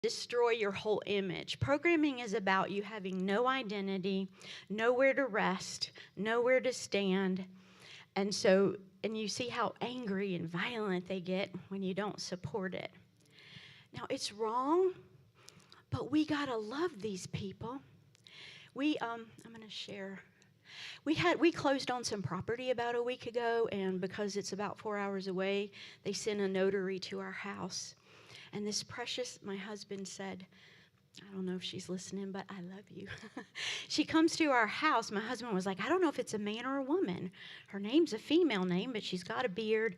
destroy your whole image. Programming is about you having no identity, nowhere to rest, nowhere to stand. And you see how angry and violent they get when you don't support it. Now, it's wrong, but we got to love these people. I'm going to share. We closed on some property about a week ago, and because it's about 4 hours away, they sent a notary to our house. And my husband said, I don't know if she's listening, but I love you. She comes to our house. My husband was like, I don't know if it's a man or a woman. Her name's a female name, but she's got a beard.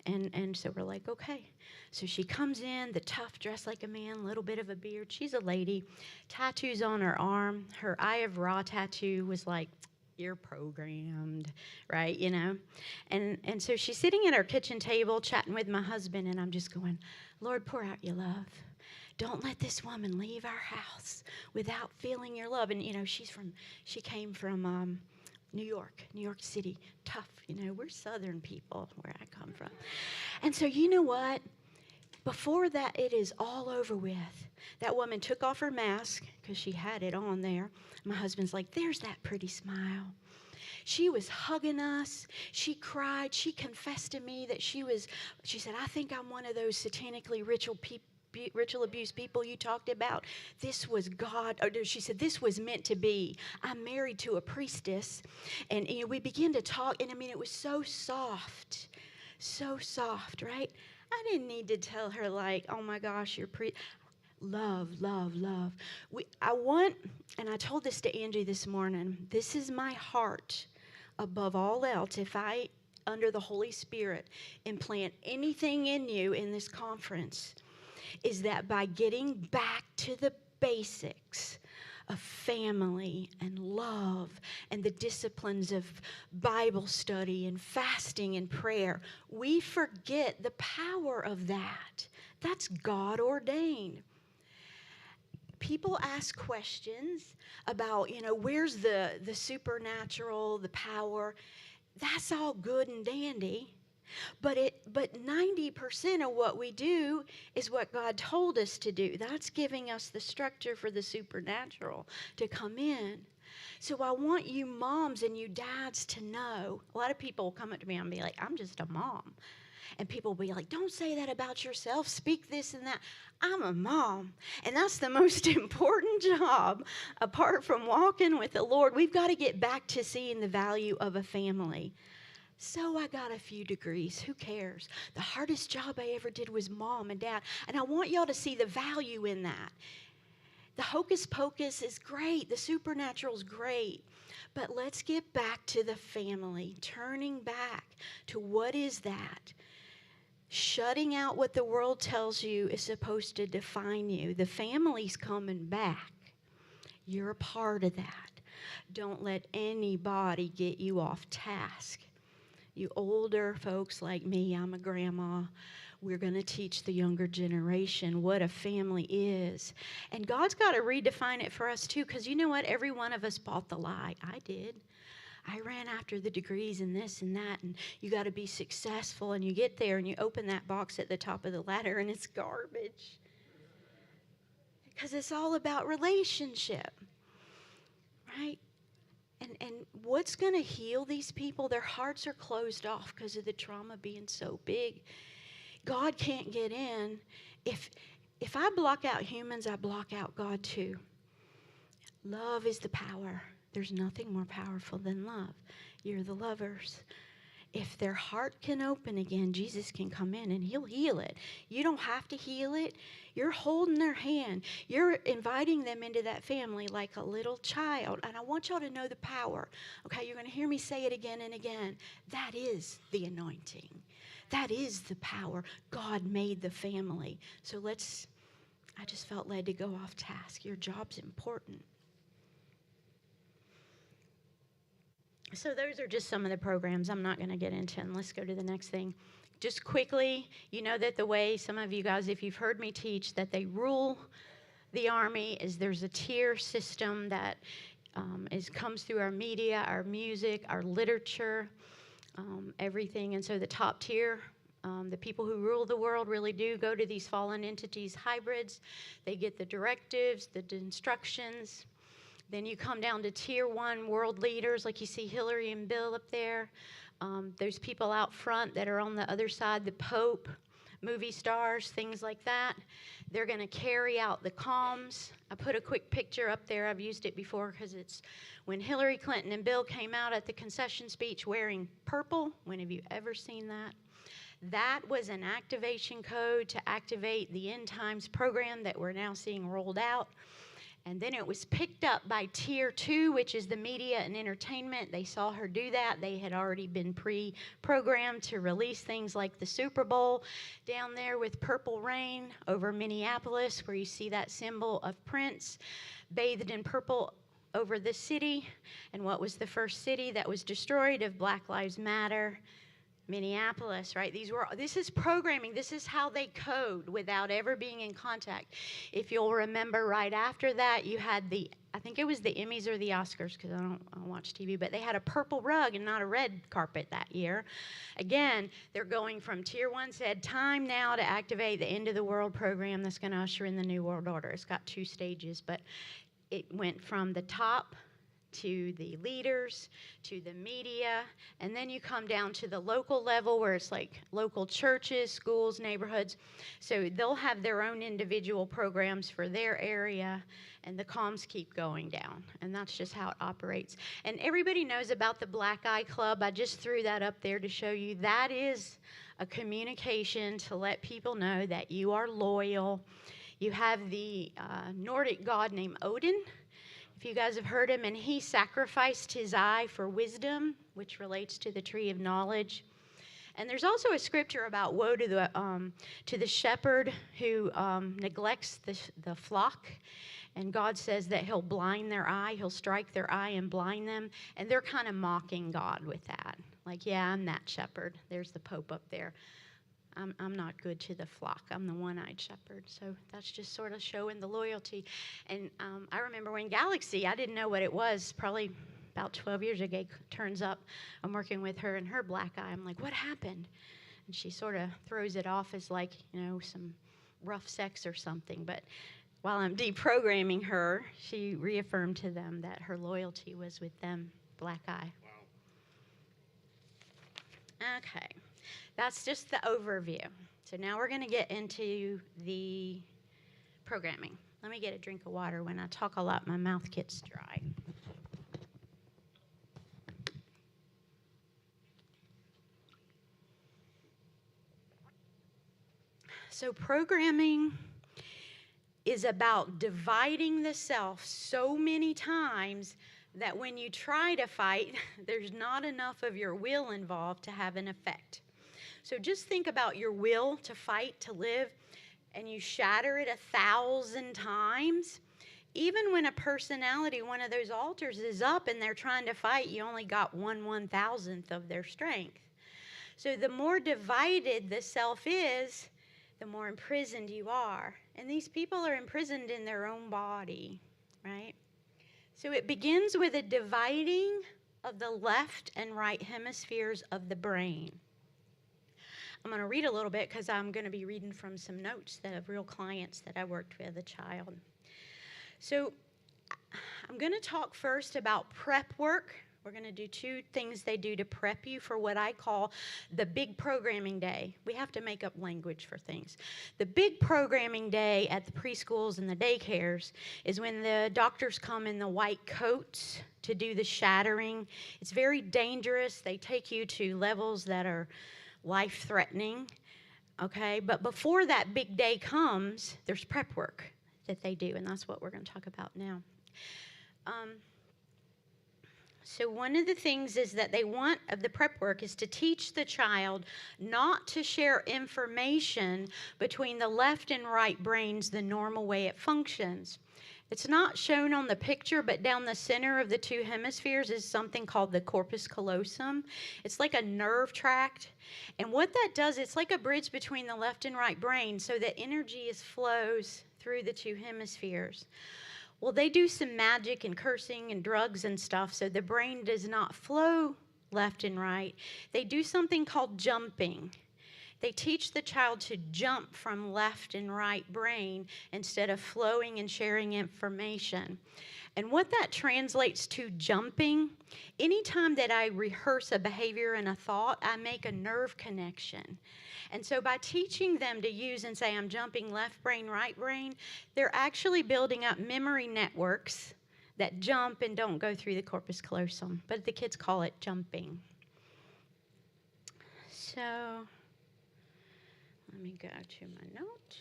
And so we're like, okay. So she comes in, the tough, dressed like a man, little bit of a beard. She's a lady. Tattoos on her arm. Her Eye of Ra tattoo was like, you're programmed, right? And so she's sitting at our kitchen table chatting with my husband, and I'm just going, Lord, pour out your love. Don't let this woman leave our house without feeling your love. And she came from New York City, tough. We're Southern people where I come from. And so you know what? Before that it is all over with, that woman took off her mask because she had it on there. My husband's like, there's that pretty smile. She was hugging us. She cried. She confessed to me that she said, I think I'm one of those satanically ritual abuse people you talked about. This was God. Or she said, this was meant to be. I'm married to a priestess. And we began to talk. And it was so soft, right? I didn't need to tell her like, oh my gosh, you're love, love, love. And I told this to Angie this morning, this is my heart above all else. If I, under the Holy Spirit, implant anything in you in this conference, is that by getting back to the basics of family and love and the disciplines of Bible study and fasting and prayer, we forget the power of that. That's God ordained. People ask questions about, where's the supernatural, the power. That's all good and dandy. But 90% of what we do is what God told us to do. That's giving us the structure for the supernatural to come in. So I want you moms and you dads to know. A lot of people will come up to me and be like, I'm just a mom. And people will be like, don't say that about yourself. Speak this and that. I'm a mom. And that's the most important job. Apart from walking with the Lord, we've got to get back to seeing the value of a family. So I got a few degrees. Who cares? The hardest job I ever did was mom and dad. And I want y'all to see the value in that. The hocus pocus is great. The supernatural is great. But let's get back to the family. Turning back to what is that? Shutting out what the world tells you is supposed to define you. The family's coming back. You're a part of that. Don't let anybody get you off task. You older folks like me, I'm a grandma, we're going to teach the younger generation what a family is. And God's got to redefine it for us too, because you know what? Every one of us bought the lie. I did. I ran after the degrees and this and that, and you got to be successful, and you get there and you open that box at the top of the ladder and it's garbage. Because it's all about relationship, right? And what's going to heal these people? Their hearts are closed off because of the trauma being so big. God can't get in. If I block out humans, I block out God too. Love is the power. There's nothing more powerful than love. You're the lovers. If their heart can open again, Jesus can come in and he'll heal it. You don't have to heal it. You're holding their hand. You're inviting them into that family like a little child. And I want y'all to know the power. Okay, you're going to hear me say it again and again. That is the anointing. That is the power. God made the family. So I just felt led to go off task. Your job's important. So those are just some of the programs I'm not going to get into, and let's go to the next thing. Just quickly, you know that the way some of you guys, if you've heard me teach, that they rule the army is there's a tier system that comes through our media, our music, our literature, everything. And so the top tier The people who rule the world really do go to these fallen entities, hybrids. They get the directives, the instructions. Then you come down to tier 1 world leaders, like you see Hillary and Bill up there. There's people out front that are on the other side, the Pope, movie stars, things like that. They're going to carry out the comms. I put a quick picture up there. I've used it before because it's when Hillary Clinton and Bill came out at the concession speech wearing purple. When have you ever seen that? That was an activation code to activate the end times program that we're now seeing rolled out. And then it was picked up by tier 2, which is the media and entertainment. They saw her do that. They had already been pre-programmed to release things like the Super Bowl down there with purple rain over Minneapolis, where you see that symbol of Prince bathed in purple over the city. And what was the first city that was destroyed of Black Lives Matter? Minneapolis, right? This is programming. This is how they code without ever being in contact. If you'll remember, right after that, you had I think it was the Emmys or the Oscars, because I don't watch TV, but they had a purple rug and not a red carpet that year. Again, they're going from tier 1, said time now to activate the end of the world program that's going to usher in the new world order. It's got 2 stages, but it went from the top to the leaders, to the media, and then you come down to the local level where it's like local churches, schools, neighborhoods. So they'll have their own individual programs for their area, and the comms keep going down, and that's just how it operates. And everybody knows about the Black Eye Club. I just threw that up there to show you that is a communication to let people know that you are loyal. You have the Nordic god named Odin, if you guys have heard him, and he sacrificed his eye for wisdom, which relates to the tree of knowledge. And there's also a scripture about woe to the shepherd who neglects the flock. And God says that he'll blind their eye, he'll strike their eye and blind them. And they're kind of mocking God with that. Like, yeah, I'm that shepherd. There's the Pope up there. I'm not good to the flock. I'm the one-eyed shepherd. So that's just sort of showing the loyalty. And I remember when Galaxy, I didn't know what it was, probably about 12 years ago, turns up. I'm working with her and her black eye. I'm like, what happened? And she sort of throws it off as like, some rough sex or something. But while I'm deprogramming her, she reaffirmed to them that her loyalty was with them, black eye. Wow. Okay. That's just the overview. So now we're going to get into the programming. Let me get a drink of water. When I talk a lot, my mouth gets dry. So programming is about dividing the self so many times that when you try to fight, there's not enough of your will involved to have an effect. So just think about your will to fight, to live, and you shatter it 1,000 times. Even when a personality, one of those alters, is up and they're trying to fight, you only got 1/1000th of their strength. So the more divided the self is, the more imprisoned you are. And these people are imprisoned in their own body, right? So it begins with a dividing of the left and right hemispheres of the brain. I'm going to read a little bit because I'm going to be reading from some notes of real clients that I worked with as a child. So I'm going to talk first about prep work. We're going to do 2 things they do to prep you for what I call the big programming day. We have to make up language for things. The big programming day at the preschools and the daycares is when the doctors come in the white coats to do the shattering. It's very dangerous. They take you to levels that are life-threatening, okay? But before that big day comes, there's prep work that they do, and that's what we're going to talk about now. So one of the things is that they want of the prep work is to teach the child not to share information between the left and right brains the normal way it functions. It's not shown on the picture, but down the center of the 2 hemispheres is something called the corpus callosum. It's like a nerve tract. And what that does, it's like a bridge between the left and right brain so that energy flows through the 2 hemispheres. Well, they do some magic and cursing and drugs and stuff, so the brain does not flow left and right. They do something called jumping. They teach the child to jump from left and right brain instead of flowing and sharing information. And what that translates to jumping, anytime that I rehearse a behavior and a thought, I make a nerve connection. And so by teaching them to use and say, I'm jumping left brain, right brain, they're actually building up memory networks that jump and don't go through the corpus callosum. But the kids call it jumping. So let me go to my note.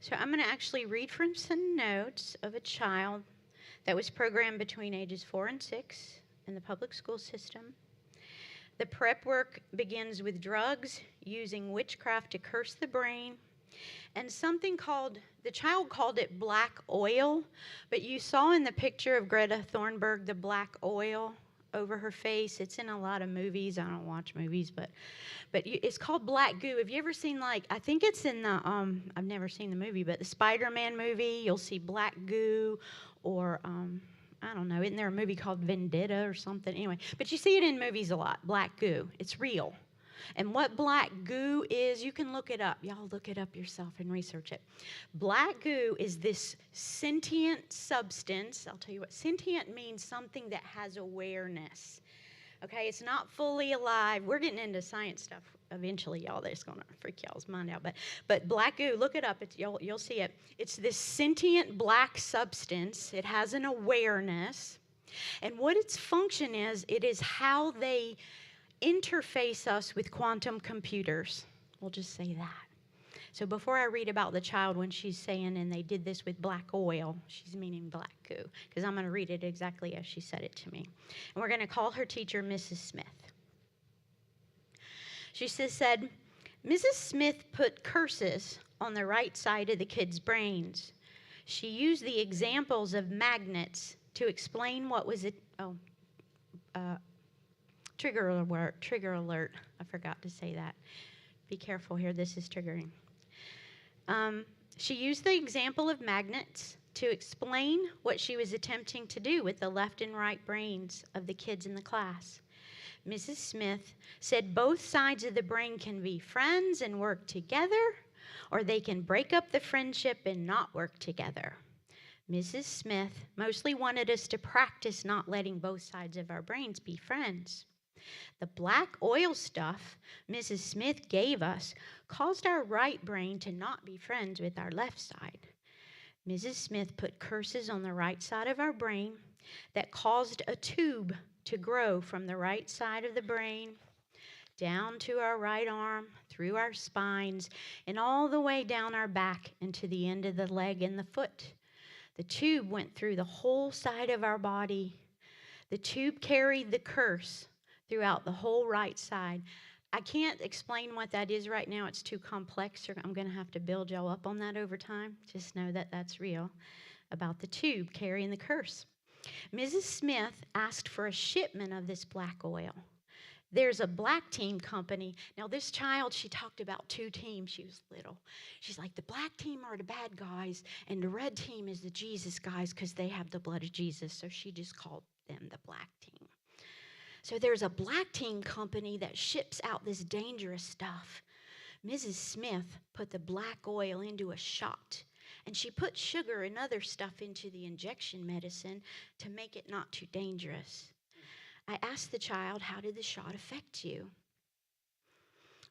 So I'm going to actually read from some notes of a child that was programmed between ages 4 and 6 in the public school system. The prep work begins with drugs, using witchcraft to curse the brain, and something called, the child called it black oil, but you saw in the picture of Greta Thunberg the black oil over her face. It's in a lot of movies. I don't watch movies, but it's called black goo. Have you ever seen, like, I think it's in the, I've never seen the movie, but the Spider-Man movie, you'll see black goo, or, I don't know, isn't there a movie called Vendetta or something? Anyway, but you see it in movies a lot, black goo. It's real. And what black goo is, you can look it up. Y'all look it up yourself and research it. Black goo is this sentient substance. I'll tell you what, sentient means something that has awareness. Okay, it's not fully alive. We're getting into science stuff eventually, y'all. That's going to freak y'all's mind out. But black goo, look it up. You'll see it. It's this sentient black substance. It has an awareness. And what its function is, it is how they interface us with quantum computers. We'll just say that. So before I read about the child when she's saying, and they did this with black oil, she's meaning black goo, because I'm going to read it exactly as she said it to me. And we're going to call her teacher Mrs. Smith. She said, Mrs. Smith put curses on the right side of the kids' brains. She used the examples of magnets to explain what was it. Trigger alert. I forgot to say that. Be careful here, this is triggering. She used the example of magnets to explain what she was attempting to do with the left and right brains of the kids in the class. Mrs. Smith said both sides of the brain can be friends and work together, or they can break up the friendship and not work together. Mrs. Smith mostly wanted us to practice not letting both sides of our brains be friends. The black oil stuff Mrs. Smith gave us caused our right brain to not be friends with our left side. Mrs. Smith put curses on the right side of our brain that caused a tube to grow from the right side of the brain down to our right arm, through our spines, and all the way down our back and to the end of the leg and the foot. The tube went through the whole side of our body. The tube carried the curse throughout the whole right side. I can't explain what that is right now. It's too complex. I'm going to have to build y'all up on that over time. Just know that that's real, about the tube carrying the curse. Mrs. Smith asked for a shipment of this black oil. There's a black team company. Now, this child, she talked about two teams. She was little. She's like, the black team are the bad guys, and the red team is the Jesus guys because they have the blood of Jesus. So she just called them the black team. So there's a black team company that ships out this dangerous stuff. Mrs. Smith put the black oil into a shot, and she put sugar and other stuff into the injection medicine to make it not too dangerous. I asked the child, how did the shot affect you?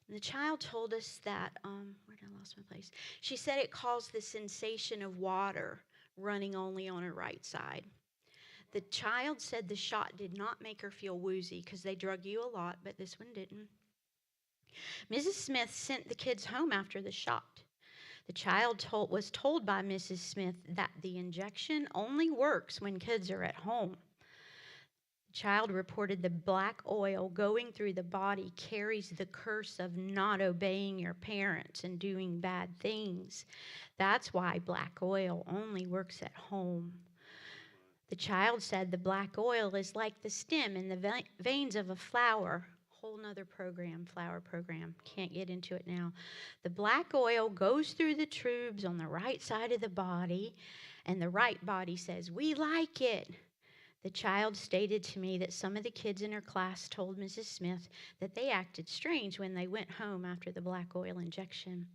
And the child told us that, where did I lost my place? She said it caused the sensation of water running only on her right side. The child said the shot did not make her feel woozy because they drug you a lot, but this one didn't. Mrs. Smith sent the kids home after the shot. The child was told by Mrs. Smith that the injection only works when kids are at home. The child reported the black oil going through the body carries the curse of not obeying your parents and doing bad things. That's why black oil only works at home. The child said the black oil is like the stem and the veins of a flower. Whole nother program, flower program. Can't get into it now. The black oil goes through the tubes on the right side of the body, and the right body says, we like it. The child stated to me that some of the kids in her class told Mrs. Smith that they acted strange when they went home after the black oil injection.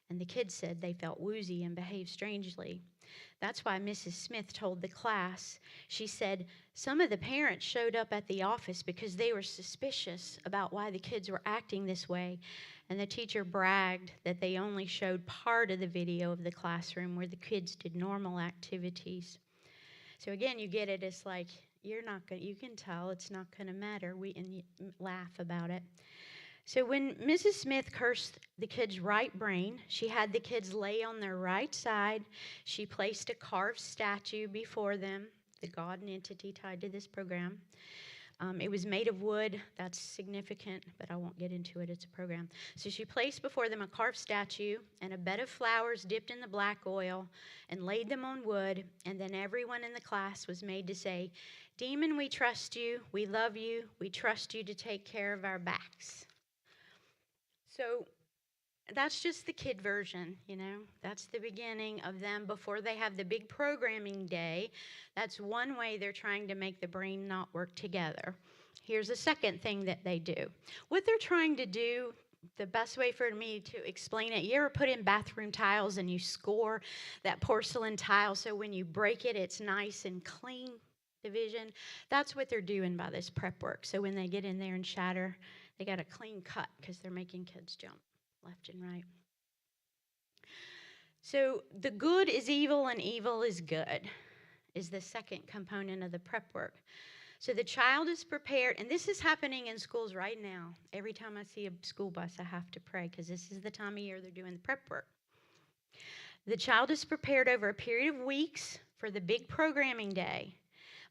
And the kids said they felt woozy and behaved strangely. That's why Mrs. Smith told the class. She said some of the parents showed up at the office because they were suspicious about why the kids were acting this way. And the teacher bragged that they only showed part of the video of the classroom where the kids did normal activities. So again, you get it. It's like you're not going. You can tell it's not going to matter. And you laugh about it. So when Mrs. Smith cursed the kids' right brain, she had the kids lay on their right side. She placed a carved statue before them, the God and entity tied to this program. It was made of wood. That's significant, but I won't get into it. It's a program. So she placed before them a carved statue and a bed of flowers dipped in the black oil and laid them on wood. And then everyone in the class was made to say, "Demon, we trust you. We love you. We trust you to take care of our backs." So that's just the kid version, That's the beginning of them before they have the big programming day. That's one way they're trying to make the brain not work together. Here's a second thing that they do. What they're trying to do, the best way for me to explain it, you ever put in bathroom tiles and you score that porcelain tile so when you break it, it's nice and clean? Division. That's what they're doing by this prep work. So when they get in there and shatter, they got a clean cut because they're making kids jump left and right. So the good is evil and evil is good is the second component of the prep work. So the child is prepared, and this is happening in schools right now. Every time I see a school bus, I have to pray because this is the time of year they're doing the prep work. The child is prepared over a period of weeks for the big programming day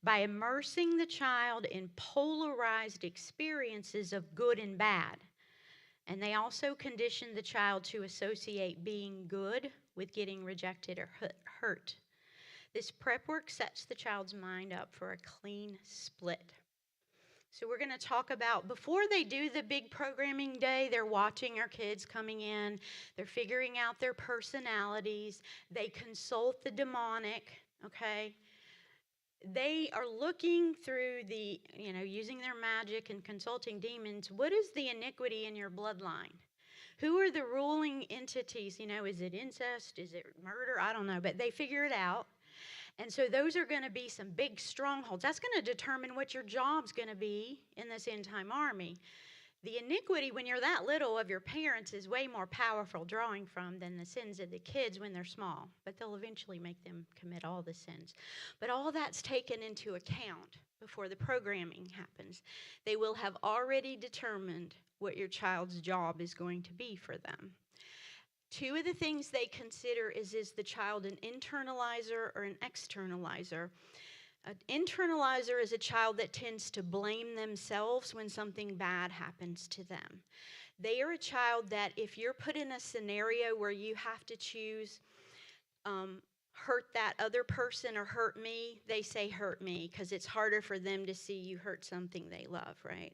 by immersing the child in polarized experiences of good and bad. And they also condition the child to associate being good with getting rejected or hurt. This prep work sets the child's mind up for a clean split. So we're going to talk about, before they do the big programming day, they're watching our kids coming in. They're figuring out their personalities. They consult the demonic, okay? They are looking through the, using their magic and consulting demons. What is the iniquity in your bloodline? Who are the ruling entities? Is it incest? Is it murder? I don't know, but they figure it out. And so those are going to be some big strongholds. That's going to determine what your job's going to be in this end-time army. The iniquity when you're that little of your parents is way more powerful drawing from than the sins of the kids when they're small. But they'll eventually make them commit all the sins. But all that's taken into account before the programming happens. They will have already determined what your child's job is going to be for them. Two of the things they consider is the child an internalizer or an externalizer? An internalizer is a child that tends to blame themselves when something bad happens to them. They are a child that if you're put in a scenario where you have to choose hurt that other person or hurt me, they say hurt me because it's harder for them to see you hurt something they love, right?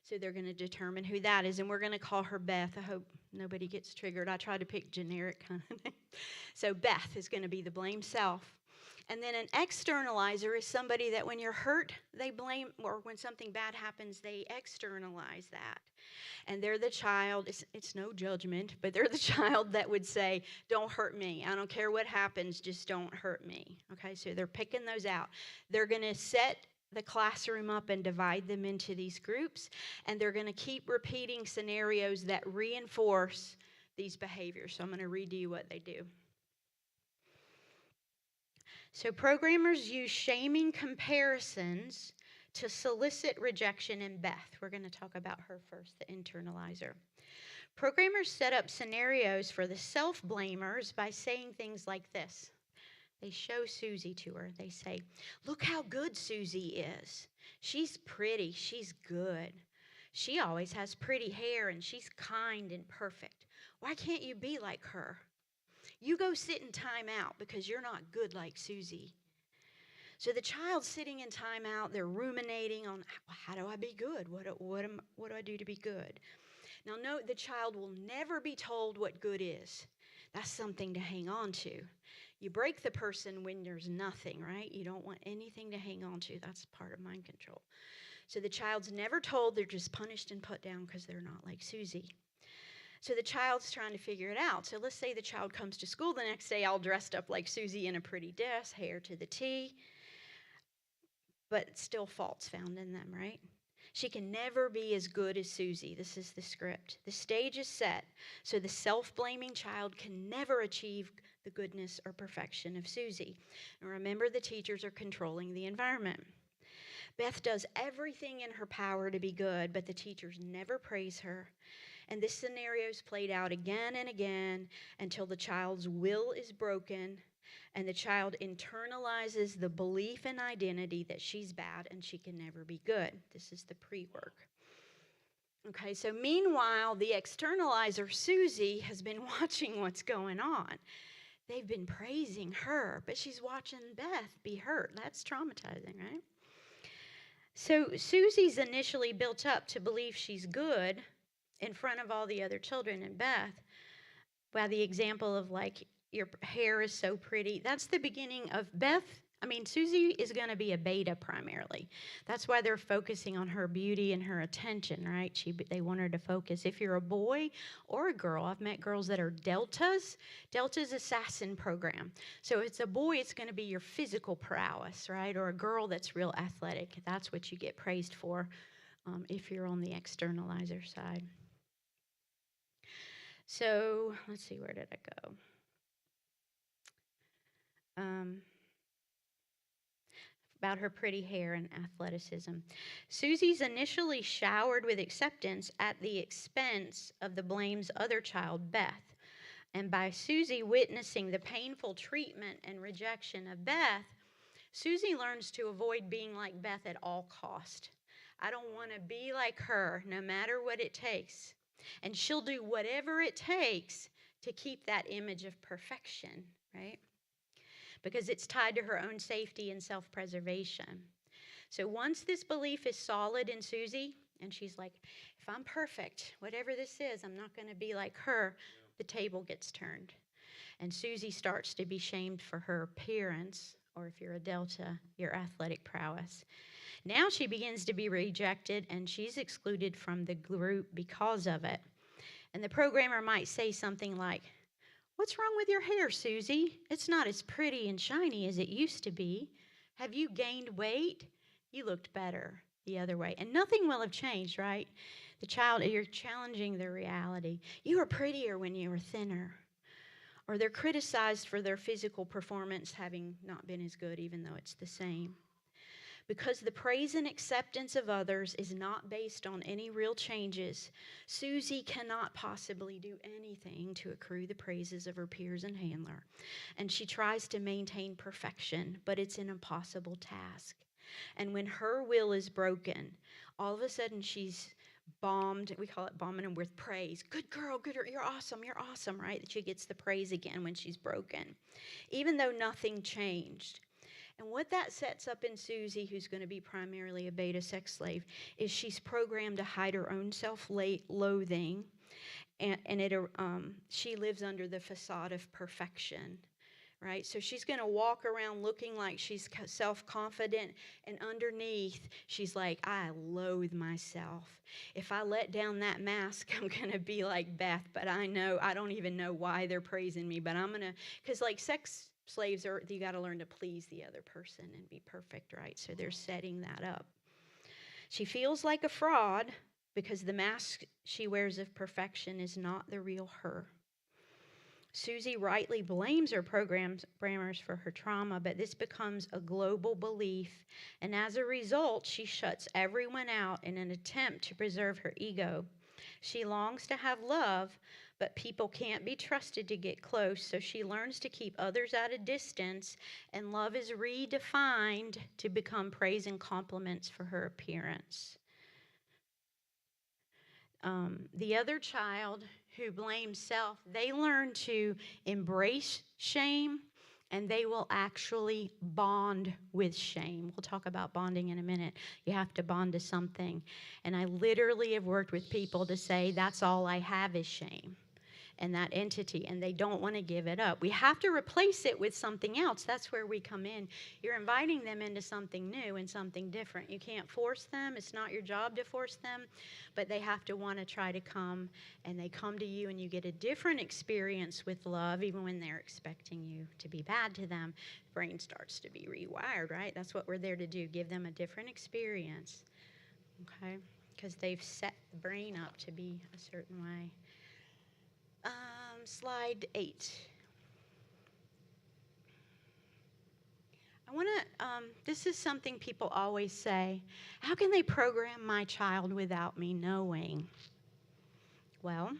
So they're going to determine who that is, and we're going to call her Beth. I hope nobody gets triggered. I try to pick generic kind of names. So Beth is going to be the blame self. And then an externalizer is somebody that when you're hurt, they blame, or when something bad happens, they externalize that. And they're the child, it's no judgment, but they're the child that would say, don't hurt me. I don't care what happens, just don't hurt me. Okay, so they're picking those out. They're going to set the classroom up and divide them into these groups, and they're going to keep repeating scenarios that reinforce these behaviors. So I'm going to read to you what they do. So programmers use shaming comparisons to solicit rejection in Beth. We're going to talk about her first, the internalizer. Programmers set up scenarios for the self-blamers by saying things like this. They show Susie to her. They say, look how good Susie is. She's pretty. She's good. She always has pretty hair, and she's kind and perfect. Why can't you be like her? You go sit in time out because you're not good like Susie. So the child's sitting in time out. They're ruminating on, how do I be good? What do I do to be good? Now, note the child will never be told what good is. That's something to hang on to. You break the person when there's nothing, right? You don't want anything to hang on to. That's part of mind control. So the child's never told, they're just punished and put down because they're not like Susie. So the child's trying to figure it out. So let's say the child comes to school the next day all dressed up like Susie in a pretty dress, hair to the T, but still faults found in them, right? She can never be as good as Susie. This is the script. The stage is set, so the self-blaming child can never achieve the goodness or perfection of Susie. And remember, the teachers are controlling the environment. Beth does everything in her power to be good, but the teachers never praise her. And this scenario is played out again and again until the child's will is broken and the child internalizes the belief and identity that she's bad and she can never be good. This is the pre-work. Okay, so meanwhile, the externalizer, Susie, has been watching what's going on. They've been praising her, but she's watching Beth be hurt. That's traumatizing, right? So Susie's initially built up to believe she's good in front of all the other children and Beth by the example of like, your hair is so pretty. That's the beginning of Susie is going to be a beta primarily. That's why they're focusing on her beauty and her attention, right? They want her to focus. If you're a boy or a girl, I've met girls that are deltas. Delta's assassin program. So if it's a boy, it's going to be your physical prowess, right? Or a girl that's real athletic. That's what you get praised for if you're on the externalizer side. So let's see, where did I go? About her pretty hair and athleticism. Susie's initially showered with acceptance at the expense of the blame's other child, Beth. And by Susie witnessing the painful treatment and rejection of Beth, Susie learns to avoid being like Beth at all cost. I don't want to be like her, no matter what it takes. And she'll do whatever it takes to keep that image of perfection, right? Because it's tied to her own safety and self-preservation. So once this belief is solid in Susie, and she's like, if I'm perfect, whatever this is, I'm not going to be like her, the table gets turned. And Susie starts to be shamed for her appearance, or if you're a Delta, your athletic prowess. Now she begins to be rejected, and she's excluded from the group because of it. And the programmer might say something like, what's wrong with your hair, Susie? It's not as pretty and shiny as it used to be. Have you gained weight? You looked better the other way. And nothing will have changed, right? You're challenging the reality. You were prettier when you were thinner. Or they're criticized for their physical performance having not been as good, even though it's the same. Because the praise and acceptance of others is not based on any real changes, Susie cannot possibly do anything to accrue the praises of her peers and handler. And she tries to maintain perfection, but it's an impossible task. And when her will is broken, all of a sudden she's bombed. We call it bombing them with praise. Good girl, good girl, you're awesome, right? She gets the praise again when she's broken, even though nothing changed. And what that sets up in Susie, who's going to be primarily a beta sex slave, is she's programmed to hide her own self-loathing, and she lives under the facade of perfection, right? So she's going to walk around looking like she's self-confident, and underneath, she's like, I loathe myself. If I let down that mask, I'm going to be like Beth, but I don't even know why they're praising me, but I'm going to, because like sex slaves you got to learn to please the other person and be perfect, right? So they're setting that up. She feels like a fraud because the mask she wears of perfection is not the real her. Susie rightly blames her programmers for her trauma, but this becomes a global belief, and as a result, she shuts everyone out in an attempt to preserve her ego. She longs to have love, but people can't be trusted to get close, so she learns to keep others at a distance, and love is redefined to become praise and compliments for her appearance. The other child who blames self, they learn to embrace shame, and they will actually bond with shame. We'll talk about bonding in a minute. You have to bond to something. And I literally have worked with people to say, that's all I have is shame. and that entity, and they don't want to give it up. We have to replace it with something else. That's where we come in. You're inviting them into something new and something different. You can't force them. It's not your job to force them, but they have to want to try to come, and they come to you, and you get a different experience with love, even when they're expecting you to be bad to them. The brain starts to be rewired, right? That's what we're there to do, give them a different experience, okay? Because they've set the brain up to be a certain way. Slide 8. I want to, this is something people always say, how can they program my child without me knowing? Well,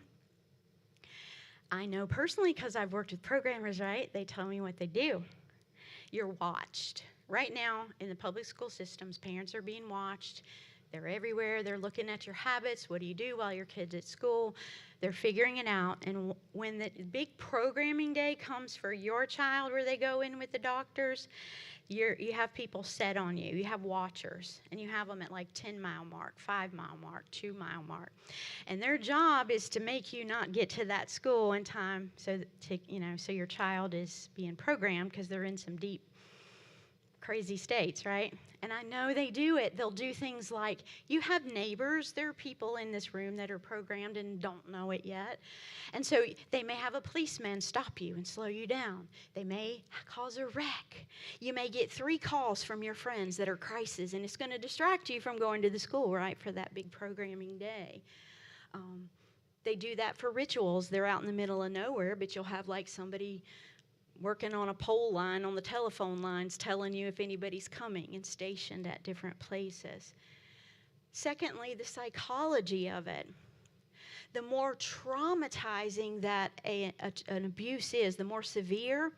I know personally because I've worked with programmers, right? They tell me what they do. You're watched. Right now, in the public school systems, parents are being watched. They're everywhere. They're looking at your habits. What do you do while your kid's at school? They're figuring it out. And when the big programming day comes for your child where they go in with the doctors, you have people set on you. You have watchers. And you have them at like 10-mile mark, 5-mile mark, 2-mile mark. And their job is to make you not get to that school in time so your child is being programmed because they're in some deep, crazy states, right? And I know they do it. They'll do things like, you have neighbors. There are people in this room that are programmed and don't know it yet. And so they may have a policeman stop you and slow you down. They may cause a wreck. You may get 3 calls from your friends that are crisis, and it's going to distract you from going to the school, right, for that big programming day. They do that for rituals. They're out in the middle of nowhere, but you'll have like somebody working on a pole line on the telephone lines telling you if anybody's coming and stationed at different places. Secondly, the psychology of it. The more traumatizing that an abuse is, the more severe,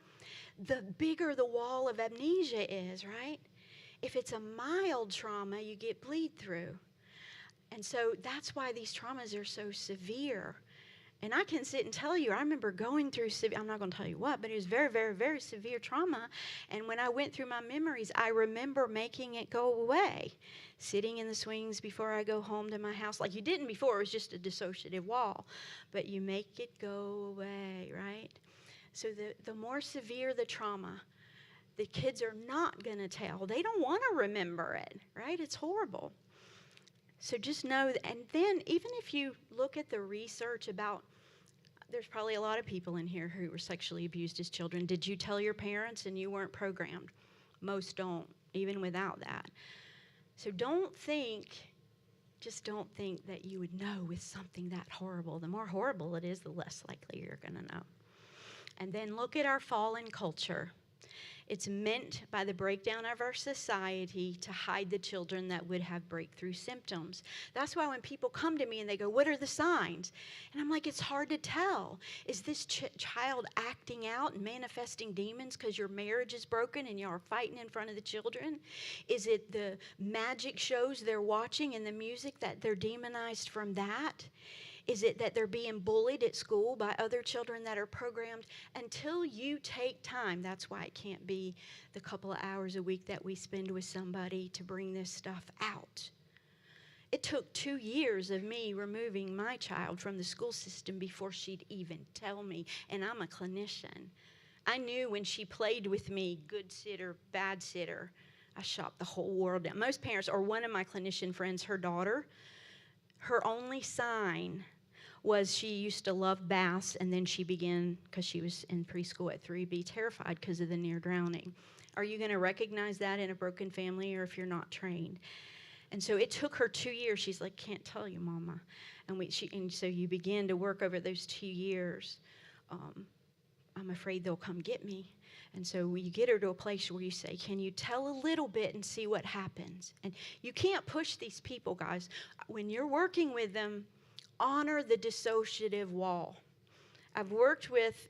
the bigger the wall of amnesia is, right? If it's a mild trauma, you get bleed through. And so that's why these traumas are so severe. And I can sit and tell you, I remember going through, I'm not going to tell you what, but it was very, very, very severe trauma. And when I went through my memories, I remember making it go away. Sitting in the swings before I go home to my house. Like you didn't before, it was just a dissociative wall. But you make it go away, right? So the more severe the trauma, the kids are not going to tell. They don't want to remember it, right? It's horrible. So just know, and then even if you look at the research about, there's probably a lot of people in here who were sexually abused as children. Did you tell your parents and you weren't programmed? Most don't, even without that. So just don't think that you would know with something that horrible. The more horrible it is, the less likely you're going to know. And then look at our fallen culture. It's meant by the breakdown of our society to hide the children that would have breakthrough symptoms. That's why when people come to me and they go, what are the signs? And I'm like, it's hard to tell. Is this child acting out and manifesting demons because your marriage is broken and you're fighting in front of the children? Is it the magic shows they're watching and the music that they're demonized from that? Is it that they're being bullied at school by other children that are programmed? Until you take time, that's why it can't be the couple of hours a week that we spend with somebody to bring this stuff out. It took 2 years of me removing my child from the school system before she'd even tell me, and I'm a clinician. I knew when she played with me, good sitter, bad sitter, I shot the whole world down. Most parents, or one of my clinician friends, her daughter, her only sign was she used to love baths, and then she began, because she was in preschool at 3, be terrified because of the near drowning. Are you going to recognize that in a broken family or if you're not trained? And so it took her 2 years. She's like, can't tell you, Mama. And so you begin to work over those 2 years. I'm afraid they'll come get me. And so you get her to a place where you say, can you tell a little bit and see what happens? And you can't push these people, guys. When you're working with them, honor the dissociative wall. I've worked with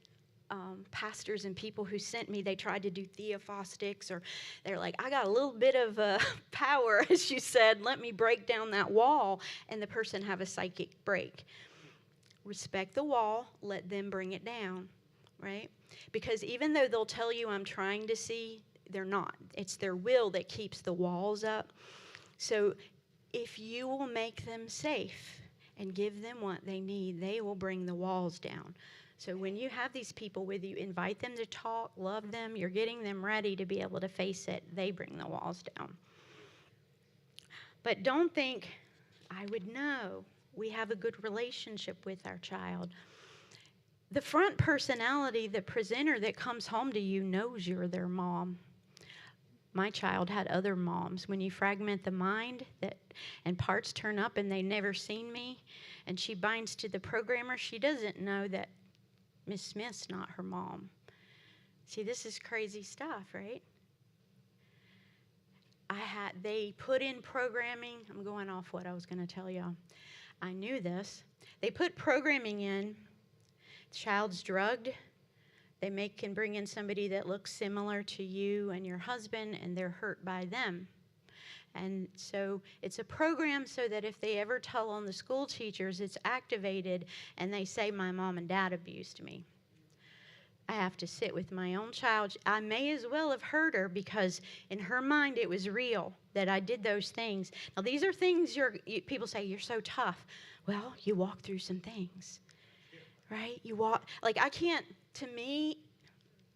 pastors and people who sent me, they tried to do theophostics, or they're like, I got a little bit of power, as you said, let me break down that wall, and the person have a psychic break. Respect the wall, let them bring it down, right? Because even though they'll tell you I'm trying to see, they're not. It's their will that keeps the walls up. So if you will make them safe and give them what they need, they will bring the walls down. So when you have these people with you, invite them to talk, love them, you're getting them ready to be able to face it. They bring the walls down. But don't think, I would know. We have a good relationship with our child. The front personality, the presenter that comes home to you, knows you're their mom. My child had other moms. When you fragment the mind and parts turn up and they've never seen me, and she binds to the programmer, she doesn't know that Miss Smith's not her mom. See, this is crazy stuff, right? They put in programming. I'm going off what I was going to tell y'all. I knew this. They put programming in. Child's drugged. They can bring in somebody that looks similar to you and your husband, and they're hurt by them. And so it's a program so that if they ever tell on the school teachers, it's activated, and they say, my mom and dad abused me. I have to sit with my own child. I may as well have hurt her because in her mind it was real that I did those things. Now these are things people say, you're so tough. Well, you walk through some things, right? To me,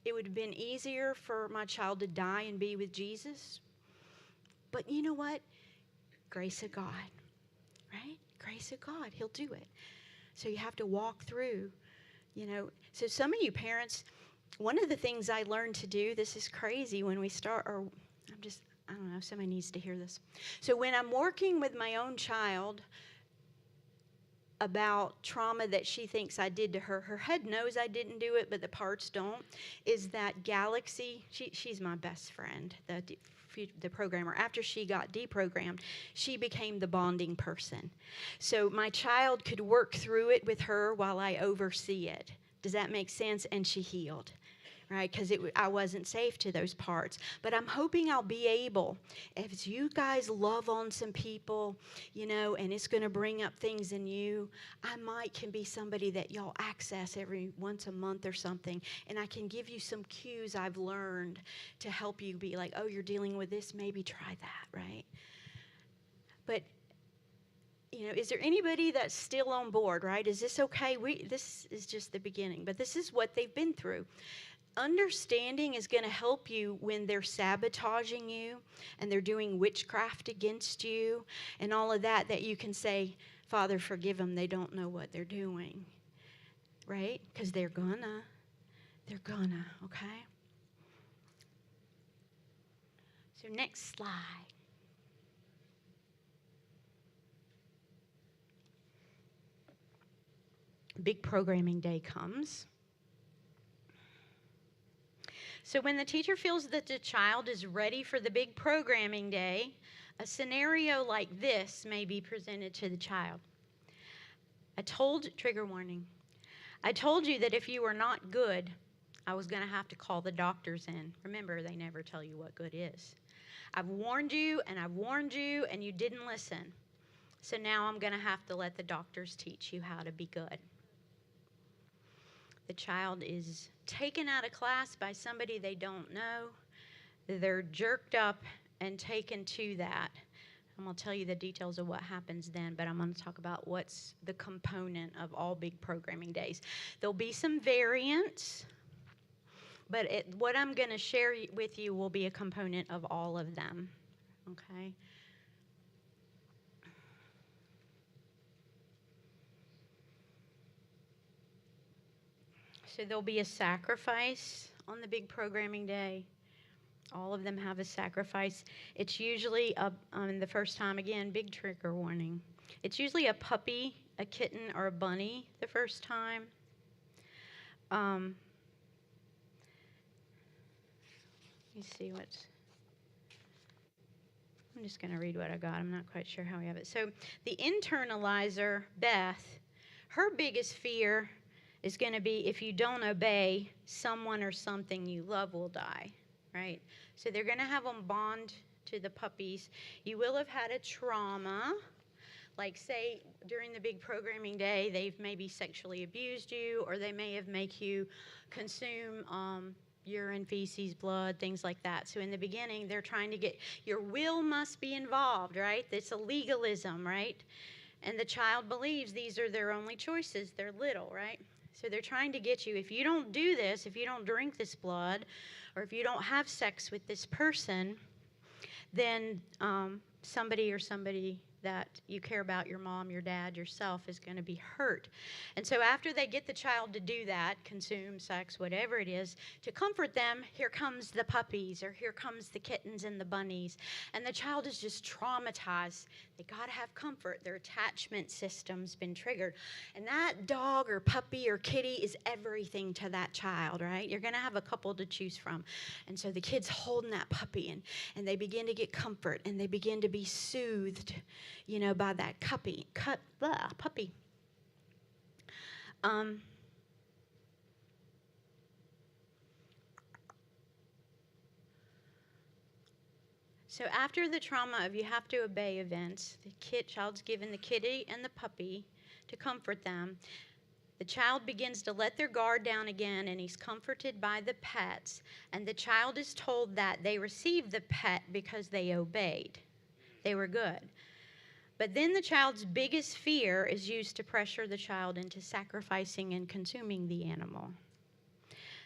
it would have been easier for my child to die and be with Jesus. But you know what? Grace of God, right? Grace of God, he'll do it. So you have to walk through. So some of you parents, one of the things I learned to do, this is crazy when we start, I don't know, somebody needs to hear this. So when I'm working with my own child about trauma that she thinks I did to her, her head knows I didn't do it, but the parts don't, is that Galaxy, she's my best friend, the programmer. After she got deprogrammed, she became the bonding person. So my child could work through it with her while I oversee it. Does that make sense? And she healed, right? Because I wasn't safe to those parts. But I'm hoping I'll be able, if you guys love on some people, and it's going to bring up things in you, I can be somebody that y'all access every once a month or something, and I can give you some cues I've learned to help you be like, oh, you're dealing with this, maybe try that, right? But is there anybody that's still on board, right? Is this okay? This is just the beginning, but this is what they've been through. Understanding is going to help you when they're sabotaging you and they're doing witchcraft against you and all of that you can say, Father, forgive them. They don't know what they're doing, right? Because they're gonna, okay? So next slide. Big programming day comes. So when the teacher feels that the child is ready for the big programming day, a scenario like this may be presented to the child. Trigger warning, I told you that if you were not good, I was going to have to call the doctors in. Remember, they never tell you what good is. I've warned you, and you didn't listen. So now I'm going to have to let the doctors teach you how to be good. The child is taken out of class by somebody they don't know. They're jerked up and taken to that. I'm going to tell you the details of what happens then, but I'm going to talk about what's the component of all big programming days. There'll be some variants, but what I'm going to share with you will be a component of all of them, okay? So there'll be a sacrifice on the big programming day. All of them have a sacrifice. It's usually, the first time, again, big trigger warning. It's usually a puppy, a kitten, or a bunny the first time. Let me see I'm just going to read what I got. I'm not quite sure how we have it. So the internalizer, Beth, her biggest fear is going to be if you don't obey, someone or something you love will die, right? So they're going to have them bond to the puppies. You will have had a trauma, like say during the big programming day, they've maybe sexually abused you, or they may have make you consume urine, feces, blood, things like that. So in the beginning, they're trying to get, your will must be involved, right? It's a legalism, right? And the child believes these are their only choices. They're little, right? So they're trying to get you, if you don't do this, if you don't drink this blood, or if you don't have sex with this person, then somebody that you care about, your mom, your dad, yourself, is going to be hurt. And so after they get the child to do that, consume sex, whatever it is, to comfort them, here comes the puppies, or here comes the kittens and the bunnies. And the child is just traumatized. They got to have comfort. Their attachment system's been triggered. And that dog or puppy or kitty is everything to that child, right? You're going to have a couple to choose from. And so the kid's holding that puppy, and they begin to get comfort, and they begin to be soothed, by that puppy. So after the trauma of you have to obey events, the child's given the kitty and the puppy to comfort them. The child begins to let their guard down again, and he's comforted by the pets. And the child is told that they received the pet because they obeyed. They were good. But then the child's biggest fear is used to pressure the child into sacrificing and consuming the animal.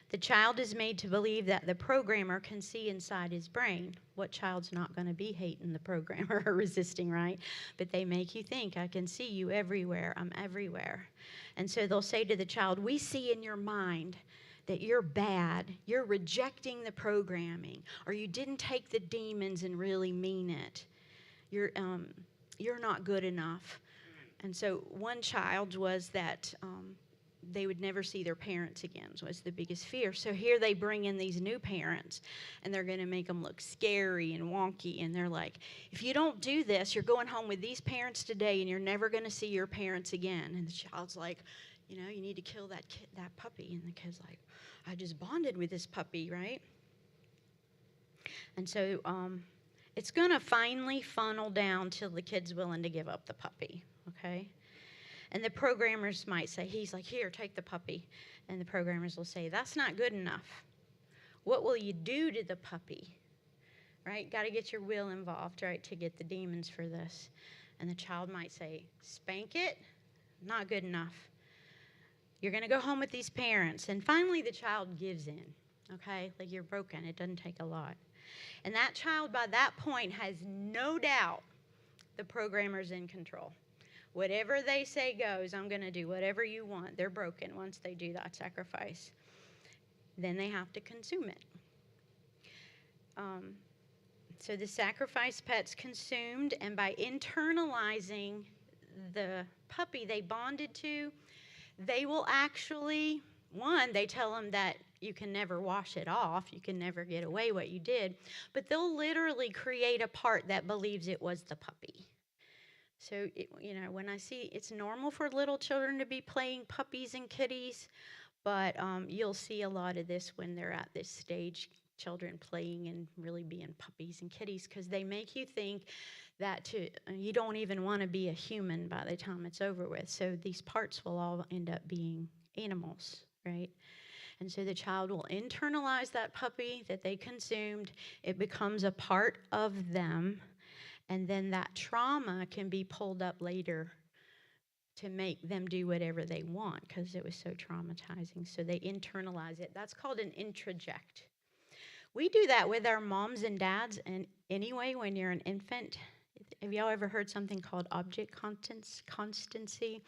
The child is made to believe that the programmer can see inside his brain. What child's not going to be hating the programmer or resisting, right? But they make you think, I can see you everywhere. I'm everywhere. And so they'll say to the child, we see in your mind that you're bad. You're rejecting the programming, or you didn't take the demons and really mean it. You're not good enough. And so one child was that they would never see their parents again, was the biggest fear. So here they bring in these new parents, and they're going to make them look scary and wonky. And they're like, if you don't do this, you're going home with these parents today, and you're never going to see your parents again. And the child's like, you need to kill that puppy. And the kid's like, I just bonded with this puppy, right? And so it's going to finally funnel down till the kid's willing to give up the puppy, okay? And the programmers might say, he's like, here, take the puppy. And the programmers will say, that's not good enough. What will you do to the puppy? Right? Got to get your will involved, right, to get the demons for this. And the child might say, spank it? Not good enough. You're going to go home with these parents. And finally, the child gives in, okay? Like, you're broken. It doesn't take a lot. And that child, by that point, has no doubt the programmer's in control. Whatever they say goes. I'm going to do whatever you want. They're broken once they do that sacrifice. Then they have to consume it. So the sacrifice pet's consumed, and by internalizing the puppy they bonded to, they will actually, they tell them that you can never wash it off. You can never get away what you did. But they'll literally create a part that believes it was the puppy. So, when I see, it's normal for little children to be playing puppies and kitties, but you'll see a lot of this when they're at this stage, children playing and really being puppies and kitties, because they make you think that you don't even want to be a human by the time it's over with. So these parts will all end up being animals, right? And so the child will internalize that puppy that they consumed. It becomes a part of them. And then that trauma can be pulled up later to make them do whatever they want because it was so traumatizing. So they internalize it. That's called an introject. We do that with our moms and dads. And anyway, when you're an infant, have y'all ever heard something called object constancy?